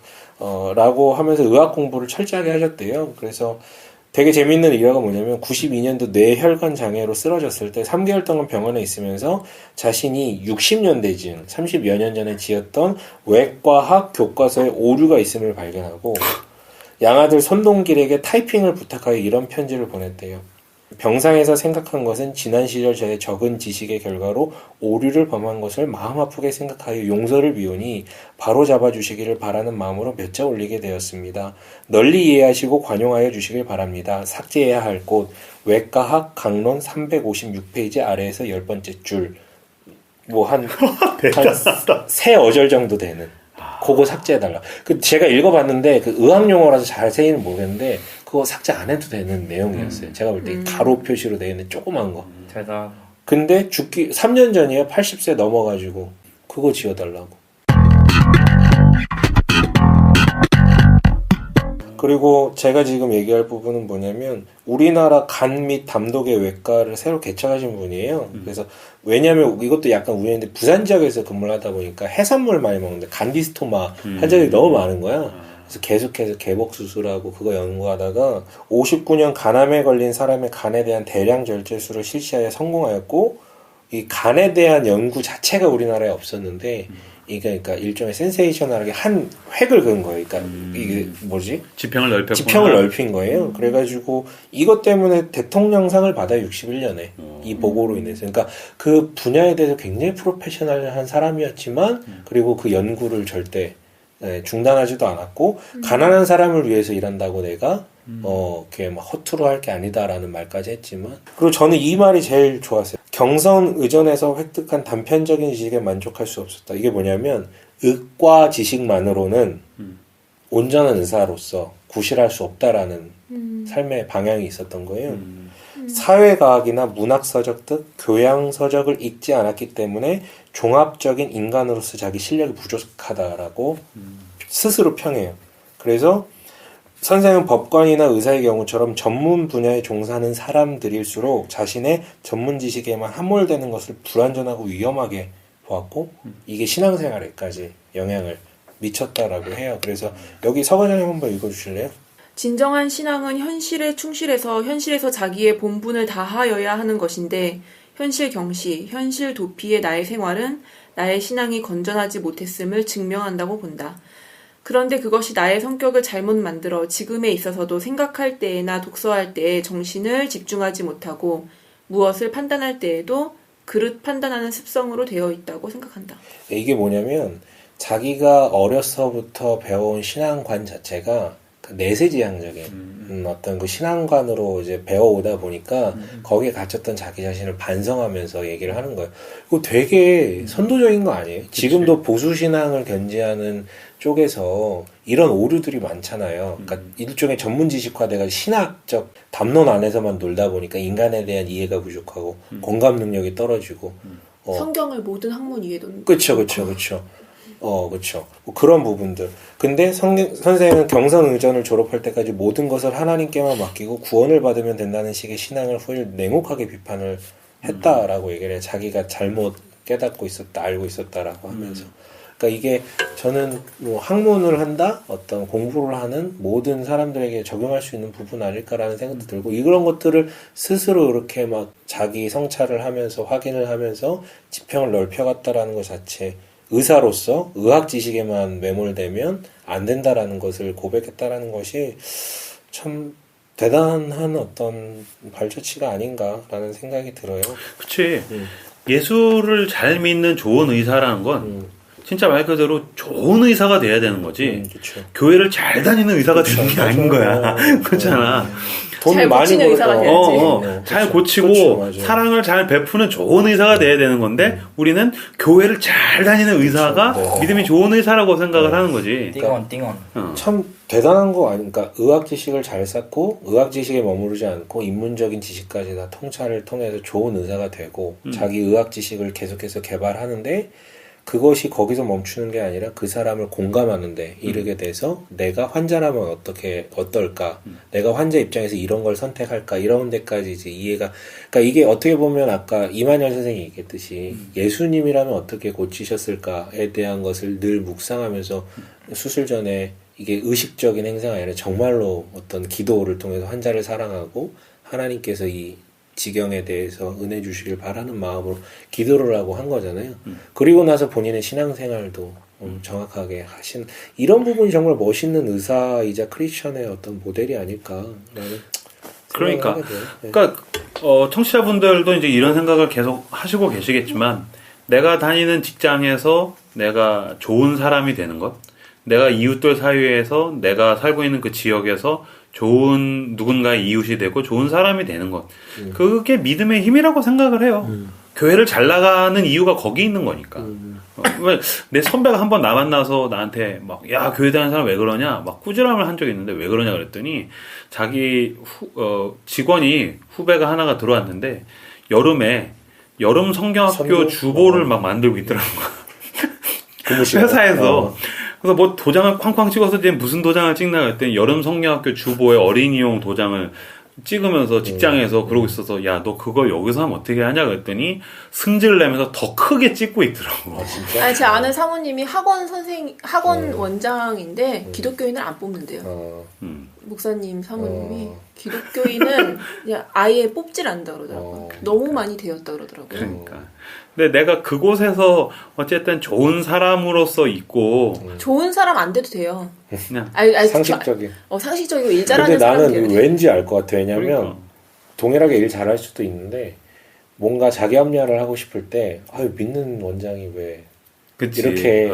B: 라고 하면서 의학 공부를 철저하게 하셨대요. 그래서 되게 재밌는 일화가 뭐냐면 92년도 뇌혈관 장애로 쓰러졌을 때 3개월 동안 병원에 있으면서 자신이 60년대쯤 30여 년 전에 지었던 외과학 교과서에 오류가 있음을 발견하고 양아들 손동길에게 타이핑을 부탁하여 이런 편지를 보냈대요. 병상에서 생각한 것은 지난 시절 저의 적은 지식의 결과로 오류를 범한 것을 마음 아프게 생각하여 용서를 비우니 바로 잡아주시기를 바라는 마음으로 몇 자 올리게 되었습니다. 널리 이해하시고 관용하여 주시길 바랍니다. 삭제해야 할 곳 외과학 강론 356페이지 아래에서 10번째 줄 뭐 한 세 어절 정도 되는 그거 삭제해달라. 그 제가 읽어봤는데 그 의학 용어라서 자세히는 모르겠는데 그거 삭제 안 해도 되는 내용이었어요. 제가 볼 때 가로 표시로 되어 있는 조그만 거.
C: 대단.
B: 근데 죽기 3년 전이에요. 80세 넘어가지고 그거 지워달라고. 그리고 제가 지금 얘기할 부분은 뭐냐면 우리나라 간 및 담독의 외과를 새로 개척하신 분이에요. 그래서 왜냐하면 이것도 약간 우연인데 부산 지역에서 근무를 하다 보니까 해산물 많이 먹는데 간디스토마 환자들이 너무 많은 거야. 그래서 계속해서 개복 수술하고 그거 연구하다가 59년 간암에 걸린 사람의 간에 대한 대량 절제술을 실시하여 성공하였고 이 간에 대한 연구 자체가 우리나라에 없었는데 이게 그러니까 일종의 센세이셔널하게 한 획을 그은 거예요. 그러니까 이게 뭐지?
A: 지평을 넓혔구나.
B: 지평을 넓힌 거예요. 그래가지고 이것 때문에 대통령상을 받아요. 61년에 이 보고로 인해서. 그러니까 그 분야에 대해서 굉장히 프로페셔널한 사람이었지만 그리고 그 연구를 절대 중단하지도 않았고 가난한 사람을 위해서 일한다고 내가 그게 막 허투루 할 게 아니다라는 말까지 했지만 그리고 저는 이 말이 제일 좋았어요. 경선 의전에서 획득한 단편적인 지식에 만족할 수 없었다. 이게 뭐냐면 의과 지식만으로는 온전한 의사로서 구실할 수 없다라는 삶의 방향이 있었던 거예요. 사회과학이나 문학서적 등 교양서적을 읽지 않았기 때문에 종합적인 인간으로서 자기 실력이 부족하다라고 스스로 평해요. 그래서 선생은 법관이나 의사의 경우처럼 전문 분야에 종사하는 사람들일수록 자신의 전문 지식에만 함몰되는 것을 불완전하고 위험하게 보았고 이게 신앙생활에까지 영향을 미쳤다라고 해요. 그래서 여기 서과장님 한번 읽어주실래요?
D: 진정한 신앙은 현실에 충실해서 현실에서 자기의 본분을 다하여야 하는 것인데 현실 경시, 현실 도피의 나의 생활은 나의 신앙이 건전하지 못했음을 증명한다고 본다. 그런데 그것이 나의 성격을 잘못 만들어 지금에 있어서도 생각할 때나 독서할 때에 정신을 집중하지 못하고 무엇을 판단할 때에도 그릇 판단하는 습성으로 되어 있다고 생각한다.
B: 이게 뭐냐면 자기가 어려서부터 배워온 신앙관 자체가 내세지향적인 어떤 그 신앙관으로 이제 배워오다 보니까 거기에 갇혔던 자기 자신을 반성하면서 얘기를 하는 거예요. 그거 되게 선도적인 거 아니에요? 지금도 보수 신앙을 견지하는 쪽에서 이런 오류들이 많잖아요. 그러니까 일종의 전문 지식화돼가 신학적 담론 안에서만 놀다 보니까 인간에 대한 이해가 부족하고 공감 능력이 떨어지고
D: 성경을 모든 학문 위에 놓는.
B: 그쵸. 그쵸. 뭐 그런 부분들. 근데 선생은 경성의전을 졸업할 때까지 모든 것을 하나님께만 맡기고 구원을 받으면 된다는 식의 신앙을 후일 냉혹하게 비판을 했다라고 얘기를 해요. 자기가 잘못 깨닫고 있었다, 알고 있었다라고 하면서. 그러니까 이게 저는 뭐 학문을 한다, 어떤 공부를 하는 모든 사람들에게 적용할 수 있는 부분 아닐까라는 생각도 들고, 이런 것들을 스스로 이렇게 막 자기 성찰을 하면서 확인을 하면서 지평을 넓혀갔다라는 것 자체, 의사로서 의학 지식에만 매몰되면 안 된다라는 것을 고백했다라는 것이 참 대단한 어떤 발자취가 아닌가라는 생각이 들어요.
A: 그치. 예수를 잘 믿는 좋은 의사라는 건 진짜 말 그대로 좋은 의사가 돼야 되는 거지.
B: 그쵸.
A: 교회를 잘 다니는 의사가 되는 게 아닌 거야. 그렇잖아.
B: 돈
D: 잘
B: 많이
D: 고치는 의사가
B: 벌어도
D: 돼야지.
A: 잘
B: 그쵸.
A: 고치고
B: 그쵸, 맞아요.
A: 사랑을 잘 베푸는 좋은 의사가 돼야 되는 건데 우리는 교회를 잘 다니는 의사가
B: 네.
A: 믿음이 좋은 의사라고 생각을 하는 거지.
C: 띵원.
B: 참 대단한 거 아닙니까? 의학 지식을 잘 쌓고 의학 지식에 머무르지 않고 인문적인 지식까지 다 통찰을 통해서 좋은 의사가 되고 자기 의학 지식을 계속해서 개발하는데 그것이 거기서 멈추는 게 아니라 그 사람을 공감하는데 이르게 돼서 내가 환자라면 어떨까? 내가 환자 입장에서 이런 걸 선택할까? 이런 데까지 이제 이해가, 그러니까 이게 어떻게 보면 아까 이만열 선생이 얘기했듯이 예수님이라면 어떻게 고치셨을까에 대한 것을 늘 묵상하면서 수술 전에 이게 의식적인 행사가 아니라 정말로 어떤 기도를 통해서 환자를 사랑하고 하나님께서 이 지경에 대해서 은혜 주시길 바라는 마음으로 기도를 하고 한 거잖아요. 그리고 나서 본인의 신앙생활도 정확하게 하신 이런 부분이 정말 멋있는 의사이자 크리스천의 어떤 모델이 아닐까라는
A: 그러니까,
B: 생각을 하게 돼요. 네.
A: 그러니까 청취자분들도 이제 이런 생각을 계속 하시고 계시겠지만 내가 다니는 직장에서 내가 좋은 사람이 되는 것, 내가 이웃들 사이에서 내가 살고 있는 그 지역에서 좋은 누군가의 이웃이 되고 좋은 사람이 되는 것. 그게 믿음의 힘이라고 생각을 해요. 교회를 잘 나가는 이유가 거기 있는 거니까. 왜 내 선배가 한번 나 만나서 나한테 막, 야, 교회 다니는 사람 왜 그러냐? 막 꾸지람을 한 적이 있는데 왜 그러냐 그랬더니 자기 직원이 후배가 하나가 들어왔는데 여름에 여름 성경학교
B: 선교?
A: 주보를 막 만들고 있더라고요.
B: 근무시간.
A: 회사에서. 그래서 뭐 도장을 쾅쾅 찍어서 이제 무슨 도장을 찍나 그랬더니 여름 성경학교 주보에 어린이용 도장을 찍으면서 직장에서 그러고 있어서 야, 너 그걸 여기서 하면 어떻게 하냐 그랬더니 승질을 내면서 더 크게 찍고 있더라고.
B: 진짜?
D: 아니, 제 아는 사모님이 학원 원장인데 기독교인을 안 뽑는데요. 목사님 사모님이 기독교인은 그냥 아예 뽑질 않는다 그러더라고요. 너무 많이 되었다 그러더라고요.
A: 그러니까. 근데 내가 그곳에서 어쨌든 좋은 사람으로서 있고
D: 좋은 사람 안 돼도 돼요.
A: 그냥
B: 상식적인.
D: 상식적이고 일
B: 근데
D: 잘하는 사람
B: 나는
D: 돼도 돼요.
B: 왠지 알 것 같아. 왜냐면
A: 그러니까.
B: 동일하게 일 잘할 수도 있는데 뭔가 자기 합리화를 하고 싶을 때 아유 믿는 원장이 왜
A: 그치.
B: 이렇게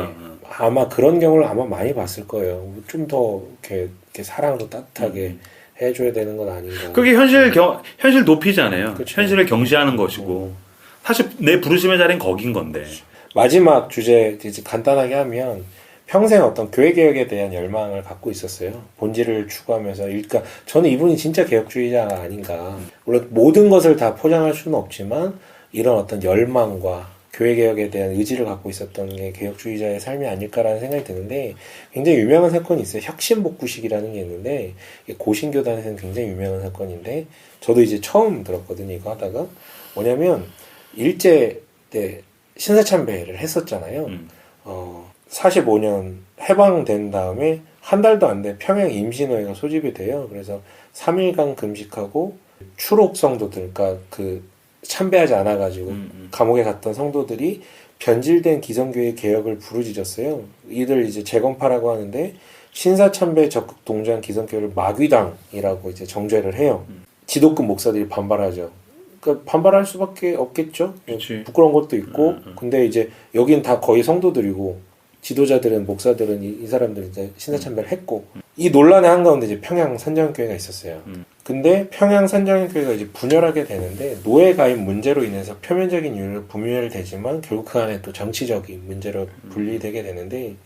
B: 아마 그런 경우를 아마 많이 봤을 거예요. 좀 더 이렇게 사랑으로 따뜻하게 해줘야 되는 건 아닌가.
A: 그게 현실 높이잖아요.
B: 그쵸.
A: 현실을 경시하는 것이고. 사실 내 부르심의 자리는 거긴 건데.
B: 마지막 주제 이제 간단하게 하면 평생 어떤 교회 개혁에 대한 열망을 갖고 있었어요. 본질을 추구하면서. 그러니까 저는 이분이 진짜 개혁주의자가 아닌가. 물론 모든 것을 다 포장할 수는 없지만 이런 어떤 열망과 교회 개혁에 대한 의지를 갖고 있었던 게 개혁주의자의 삶이 아닐까라는 생각이 드는데 굉장히 유명한 사건이 있어요. 혁신복구식이라는 게 있는데 고신교단에서는 굉장히 유명한 사건인데 저도 이제 처음 들었거든요. 이거 하다가 뭐냐면 일제 때 신사참배를 했었잖아요. 45년 해방된 다음에 한 달도 안 돼 평양 임시노예가 소집이 돼요. 그래서 3일간 금식하고 추록 성도들, 그러니까 그 참배하지 않아가지고 감옥에 갔던 성도들이 변질된 기성교회 개혁을 부르짖었어요. 이들 이제 재건파라고 하는데 신사참배 적극 동조한 기성교회를 마귀당이라고 이제 정죄를 해요. 지도급 목사들이 반발하죠. 그러니까 반발할 수밖에 없겠죠.
A: 그치.
B: 부끄러운 것도 있고. 근데 이제 여긴 다 거의 성도들이고 지도자들은 목사들은 이 사람들은 이제 신사참배를 했고 이 논란의 한가운데 이제 평양 산정교회가 있었어요. 근데 평양 산정교회가 이제 분열하게 되는데 노예 가입 문제로 인해서 표면적인 이유로 분열되지만 결국 그 안에 또 정치적인 문제로 분리되게 되는데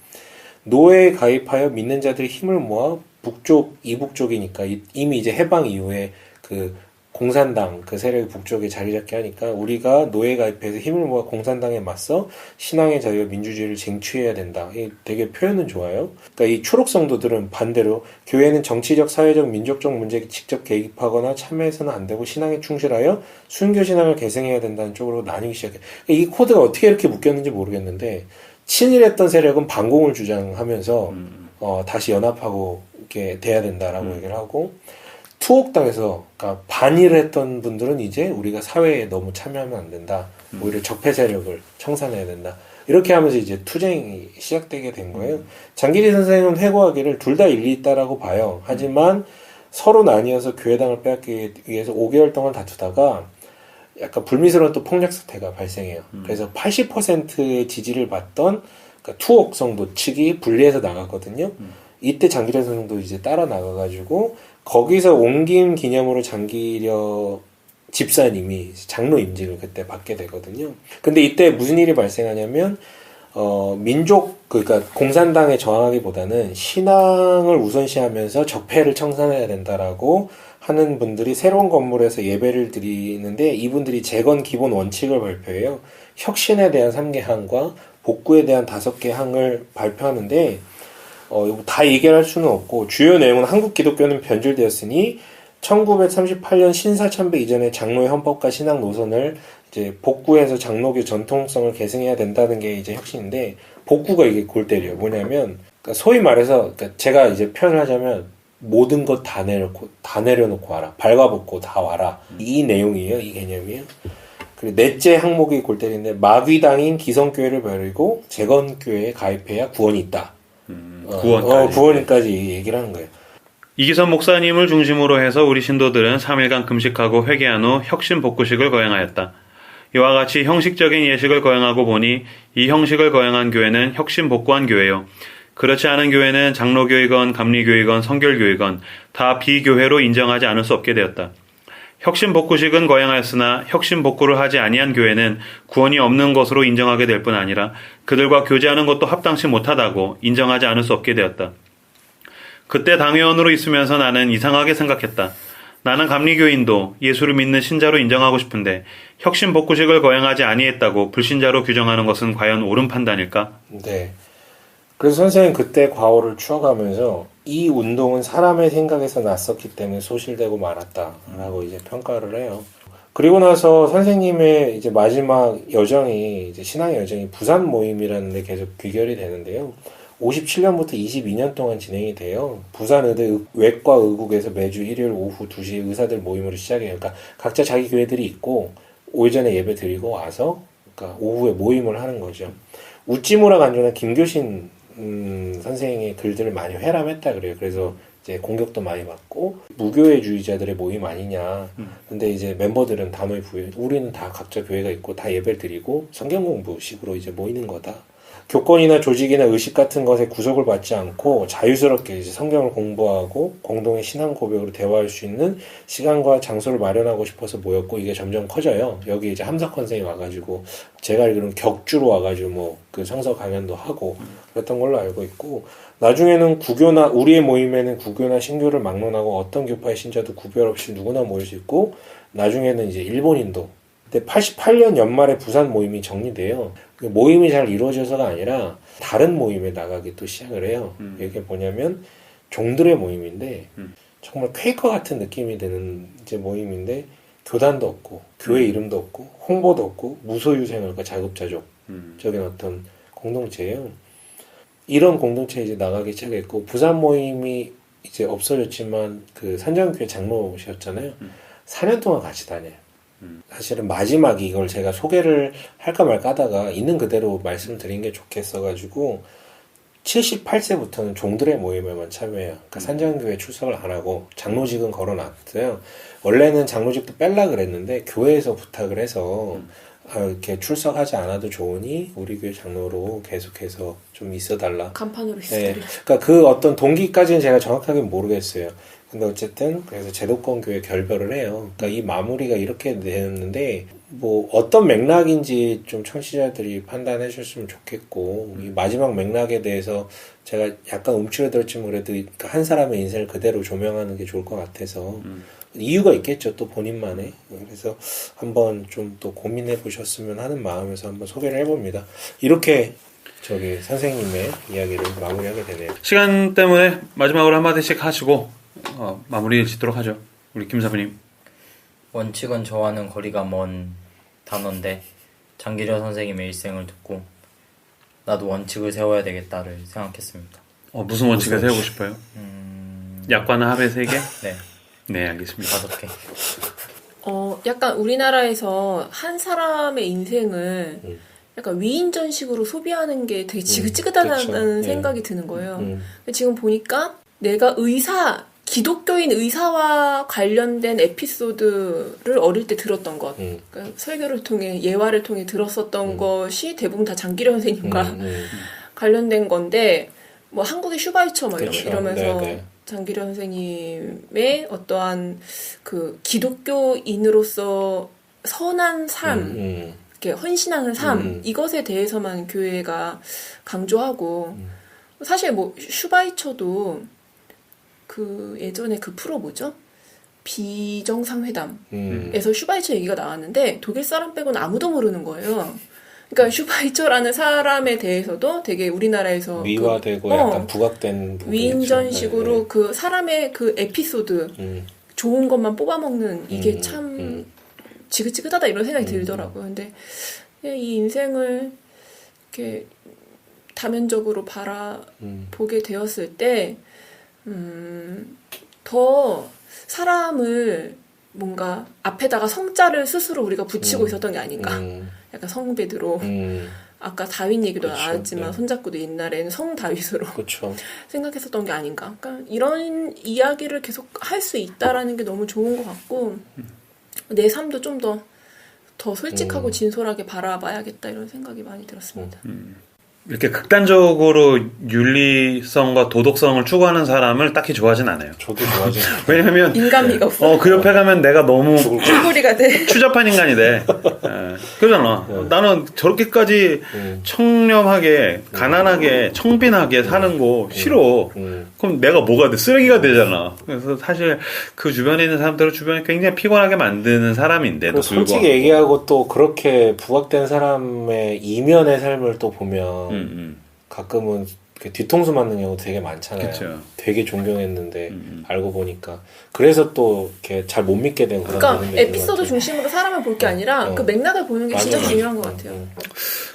B: 노예에 가입하여 믿는 자들이 힘을 모아 북쪽 이북쪽이니까 이미 이제 해방 이후에 그 공산당 그 세력이 북쪽에 자리 잡게 하니까 우리가 노예 가입해서 힘을 모아 공산당에 맞서 신앙의 자유와 민주주의를 쟁취해야 된다. 이 되게 표현은 좋아요. 그러니까 이 초록 성도들은 반대로 교회는 정치적, 사회적, 민족적 문제에 직접 개입하거나 참여해서는 안 되고 신앙에 충실하여 순교 신앙을 계승해야 된다는 쪽으로 나뉘기 시작해. 그러니까 이 코드가 어떻게 이렇게 묶였는지 모르겠는데 친일했던 세력은 반공을 주장하면서 다시 연합하고 이렇게 돼야 된다라고 얘기를 하고 투옥당에서 그러니까 반일을 했던 분들은 이제 우리가 사회에 너무 참여하면 안 된다. 오히려 적폐 세력을 청산해야 된다. 이렇게 하면서 이제 투쟁이 시작되게 된 거예요. 장기리 선생님은 회고하기를 둘 다 일리 있다라고 봐요. 하지만 서로 나뉘어서 교회당을 빼앗기 위해서 5개월 동안 다투다가 약간 불미스러운 또 폭력 사태가 발생해요. 그래서 80%의 지지를 받던 그러니까 투옥 성도 측이 분리해서 나갔거든요. 이때 장기려 선생도 이제 따라 나가가지고 거기서 옮김 기념으로 장기려 집사님이 장로 임직을 그때 받게 되거든요. 근데 이때 무슨 일이 발생하냐면 민족 그러니까 공산당에 저항하기보다는 신앙을 우선시하면서 적폐를 청산해야 된다라고 하는 분들이 새로운 건물에서 예배를 드리는데 이분들이 재건 기본 원칙을 발표해요. 혁신에 대한 3개 항과 복구에 대한 5개 항을 발표하는데 이거 다 얘기할 수는 없고 주요 내용은 한국 기독교는 변질되었으니 1938년 신사참배 이전에 장로의 헌법과 신앙 노선을 이제 복구해서 장로교 전통성을 계승해야 된다는 게 이제 혁신인데 복구가 이게 골 때려요. 뭐냐면 그러니까 소위 말해서 그러니까 제가 이제 표현을 하자면 모든 것 다 내려놓고 와라. 발가벗고 다 와라. 이 내용이에요. 이 개념이에요. 그리고 넷째 항목이 골 때리는데 마귀당인 기성교회를 버리고 재건교회에 가입해야 구원이 있다. 구원까지 얘기를 하는 거예요.
A: 이기선 목사님을 중심으로 해서 우리 신도들은 3일간 금식하고 회개한 후 혁신 복구식을 거행하였다. 이와 같이 형식적인 예식을 거행하고 보니 이 형식을 거행한 교회는 혁신 복구한 교회요. 그렇지 않은 교회는 장로교이건 감리교이건 성결교이건 다 비교회로 인정하지 않을 수 없게 되었다. 혁신 복구식은 거행하였으나 혁신 복구를 하지 아니한 교회는 구원이 없는 것으로 인정하게 될 뿐 아니라 그들과 교제하는 것도 합당치 못하다고 인정하지 않을 수 없게 되었다. 그때 당회원으로 있으면서 나는 이상하게 생각했다. 나는 감리교인도 예수를 믿는 신자로 인정하고 싶은데 혁신 복구식을 거행하지 아니했다고 불신자로 규정하는 것은 과연 옳은 판단일까?
B: 네. 그래서 선생님 그때 과오를 추억하면서 이 운동은 사람의 생각에서 났었기 때문에 소실되고 말았다라고 이제 평가를 해요. 그리고 나서 선생님의 이제 마지막 여정이 이제 신앙의 여정이 부산 모임이라는 데 계속 귀결이 되는데요. 57년부터 22년 동안 진행이 돼요. 부산의대 외과 의국에서 매주 일요일 오후 2시에 의사들 모임으로 시작해요. 그러니까 각자 자기 교회들이 있고 오전에 예배 드리고 와서 그러니까 오후에 모임을 하는 거죠. 우찌무라 간조나 김교신 선생의 글들을 많이 회람했다 그래요. 그래서 이제 공격도 많이 받고 무교회주의자들의 모임 아니냐. 근데 이제 멤버들은 단호히 부여. 우리는 다 각자 교회가 있고 다 예배를 드리고 성경 공부식으로 이제 모이는 거다. 교권이나 조직이나 의식 같은 것에 구속을 받지 않고 자유스럽게 이제 성경을 공부하고 공동의 신앙 고백으로 대화할 수 있는 시간과 장소를 마련하고 싶어서 모였고 이게 점점 커져요. 여기 이제 함석헌 선생이 와가지고 제가 알기로는 격주로 와가지고 뭐 그 성서 강연도 하고 그랬던 걸로 알고 있고 나중에는 구교나 우리의 모임에는 구교나 신교를 막론하고 어떤 교파의 신자도 구별 없이 누구나 모일 수 있고 나중에는 이제 일본인도 근데 88년 연말에 부산 모임이 정리돼요. 모임이 잘 이루어져서가 아니라 다른 모임에 나가기 또 시작을 해요. 이게 뭐냐면 종들의 모임인데 정말 퀘이커 같은 느낌이 드는 이제 모임인데 교단도 없고 교회 이름도 없고 홍보도 없고 무소유생활과 자급자족적인 어떤 공동체예요. 이런 공동체에 이제 나가기 시작했고 부산 모임이 이제 없어졌지만 그 산정교회 장로셨잖아요. 4년 동안 같이 다녀요. 사실은 마지막 이걸 제가 소개를 할까 말까 하다가 있는 그대로 말씀드린 게 좋겠어가지고 78세부터는 종들의 모임에만 참여해요. 그러니까 산정교회 출석을 안 하고 장로직은 걸어놨어요. 원래는 장로직도 뺄라 그랬는데 교회에서 부탁을 해서 이렇게 출석하지 않아도 좋으니 우리 교회 장로로 계속해서 좀 있어달라.
D: 간판으로
B: 네,
D: 있어요.
B: 그러니까 그 어떤 동기까지는 제가 정확하게 모르겠어요. 근데 어쨌든 그래서 제도권 교회 결별을 해요. 그러니까 이 마무리가 이렇게 되었는데 뭐 어떤 맥락인지 좀 청취자들이 판단해 주셨으면 좋겠고 이 마지막 맥락에 대해서 제가 약간 움츠러들었지만 그래도 한 사람의 인생을 그대로 조명하는 게 좋을 것 같아서 이유가 있겠죠. 또 본인만의. 그래서 한번 좀 또 고민해 보셨으면 하는 마음에서 한번 소개를 해봅니다. 이렇게 저기 선생님의 이야기를 마무리하게 되네요.
A: 시간 때문에 마지막으로 한마디씩 하시고 마무리 짓도록 하죠. 우리 김사부님.
C: 원칙은 저와는 거리가 먼 단어인데 장기려 선생님의 일생을 듣고 나도 원칙을 세워야 되겠다를 생각했습니다.
A: 무슨 원칙을 세우고 싶어요? 약과는 합의 3개?
C: 네,
A: 네, 알겠습니다.
C: 5개.
D: 약간 우리나라에서 한 사람의 인생을 약간 위인전식으로 소비하는 게 되게 지긋지긋하다는
B: 그렇죠.
D: 생각이 드는 거예요. 근데 지금 보니까 내가 기독교인 의사와 관련된 에피소드를 어릴 때 들었던 것, 그러니까 설교를 통해, 예화를 통해 들었었던 것이 대부분 다 장기려 선생님과 관련된 건데, 뭐 한국의 슈바이처 막
B: 그렇죠.
D: 이러면서
B: 네네.
D: 장기려 선생님의 어떠한 그 기독교인으로서 선한 삶, 이렇게 헌신하는 삶, 이것에 대해서만 교회가 강조하고, 사실 뭐 슈바이처도 그 예전에 그 프로 뭐죠? 비정상회담에서 슈바이처 얘기가 나왔는데 독일 사람 빼고는 아무도 모르는 거예요. 그러니까 슈바이처라는 사람에 대해서도 되게 우리나라에서
B: 미화되고 약간 부각된 부분이
D: 위인전식으로
B: 있죠.
D: 그 사람의 그 에피소드 좋은 것만 뽑아먹는 이게 참 지긋지긋하다 이런 생각이 들더라고요. 근데 이 인생을 이렇게 다면적으로 바라보게 되었을 때 더 사람을 뭔가 앞에다가 성자를 스스로 우리가 붙이고 있었던 게 아닌가. 약간 성 베드로. 아까 다윗 얘기도
B: 그렇죠.
D: 나왔지만
B: 네.
D: 손잡고도 옛날에는 성 다윗으로
B: 그렇죠.
D: 생각했었던 게 아닌가. 그러니까 이런 이야기를 계속 할 수 있다라는 게 너무 좋은 것 같고 내 삶도 좀 더 솔직하고 진솔하게 바라봐야겠다 이런 생각이 많이 들었습니다.
A: 이렇게 극단적으로 윤리성과 도덕성을 추구하는 사람을 딱히 좋아하진 않아요.
B: 저도 좋아하죠.
A: 왜냐면
D: 인간미가 없어.
A: 그 옆에 가면 내가 너무
D: 쭈구리가 돼.
A: 추잡한 인간이 돼. 그러잖아. 나는 저렇게까지 청렴하게, 가난하게, 청빈하게 사는 거 싫어. 그럼 내가 뭐가 돼? 쓰레기가 되잖아. 그래서 사실 그 주변에 있는 사람들을 주변에 굉장히 피곤하게 만드는 사람인데도
B: 솔직히
A: 불구하고.
B: 얘기하고 또 그렇게 부각된 사람의 이면의 삶을 또 보면 가끔은 이렇게 뒤통수 맞는 경우 되게 많잖아요.
A: 그쵸.
B: 되게 존경했는데 알고 보니까 그래서 또 이렇게 잘 못 믿게 되고 그런
D: 그러니까
B: 부분도 있는 것
D: 에피소드
B: 같아요.
D: 중심으로 사람을 볼 게 아니라 그 맥락을 보는 게 진짜
B: 맞아요.
D: 중요한 것 같아요.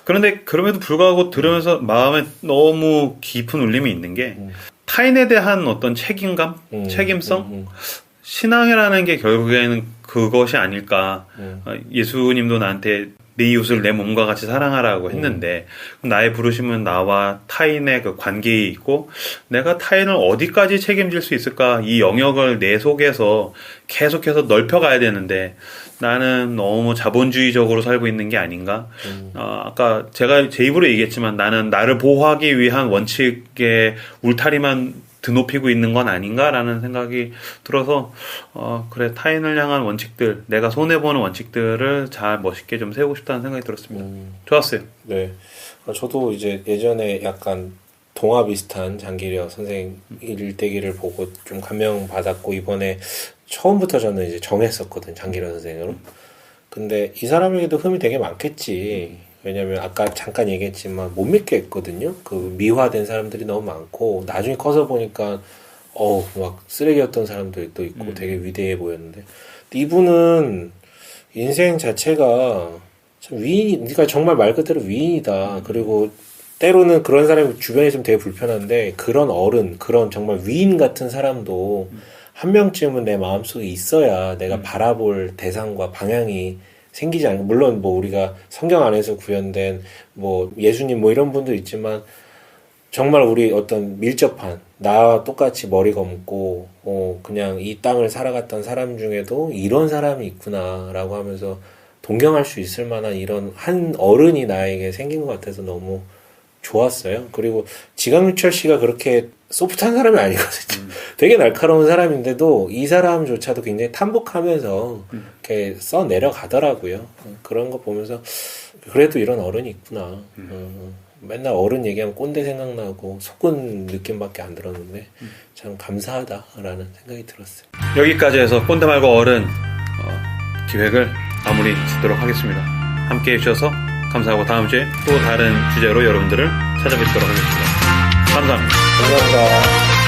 A: 그런데 그럼에도 불구하고 들으면서 마음에 너무 깊은 울림이 있는 게 타인에 대한 어떤 책임감, 책임성, 신앙이라는 게 결국에는 그것이 아닐까. 예수님도 나한테 내 이웃을 내 몸과 같이 사랑하라고 했는데 나의 부르심은 나와 타인의 그 관계에 있고 내가 타인을 어디까지 책임질 수 있을까 이 영역을 내 속에서 계속해서 넓혀가야 되는데 나는 너무 자본주의적으로 살고 있는 게 아닌가. 아까 제가 제 입으로 얘기했지만 나는 나를 보호하기 위한 원칙의 울타리만 드높이고 있는 건 아닌가라는 생각이 들어서 그래 타인을 향한 원칙들 내가 손해보는 원칙들을 잘 멋있게 좀 세우고 싶다는 생각이 들었습니다. 좋았어요.
B: 네. 저도 이제 예전에 약간 동화 비슷한 장기려 선생 일대기를 보고 좀 감명받았고 이번에 처음부터 저는 이제 정했었거든 장기려 선생으로. 근데 이 사람에게도 흠이 되게 많겠지. 왜냐면 아까 잠깐 얘기했지만 못 믿겠거든요. 그 미화된 사람들이 너무 많고 나중에 커서 보니까 막 쓰레기였던 사람들도 있고 되게 위대해 보였는데 이분은 인생 자체가 참 그러니까 정말 말 그대로 위인이다. 그리고 때로는 그런 사람이 주변에 있으면 되게 불편한데 그런 어른, 그런 정말 위인 같은 사람도 한 명쯤은 내 마음속에 있어야 내가 바라볼 대상과 방향이 생기지 않고 물론 뭐 우리가 성경 안에서 구현된 뭐 예수님 뭐 이런 분도 있지만 정말 우리 어떤 밀접한 나와 똑같이 머리 검고 그냥 이 땅을 살아갔던 사람 중에도 이런 사람이 있구나라고 하면서 동경할 수 있을 만한 이런 한 어른이 나에게 생긴 것 같아서 너무 좋았어요. 그리고 지강유철 씨가 그렇게 소프트한 사람이 아니거든요. 되게 날카로운 사람인데도 이 사람조차도 굉장히 탐복하면서 이렇게 써 내려가더라고요. 그런 거 보면서 그래도 이런 어른이 있구나. 맨날 어른 얘기하면 꼰대 생각나고 속은 느낌밖에 안 들었는데 참 감사하다라는 생각이 들었어요.
A: 여기까지 해서 꼰대 말고 어른 기획을 마무리 짓도록 하겠습니다. 함께 해주셔서 감사하고 다음 주에 또 다른 주제로 여러분들을 찾아뵙도록 하겠습니다. 감사합니다.
B: 감사합니다.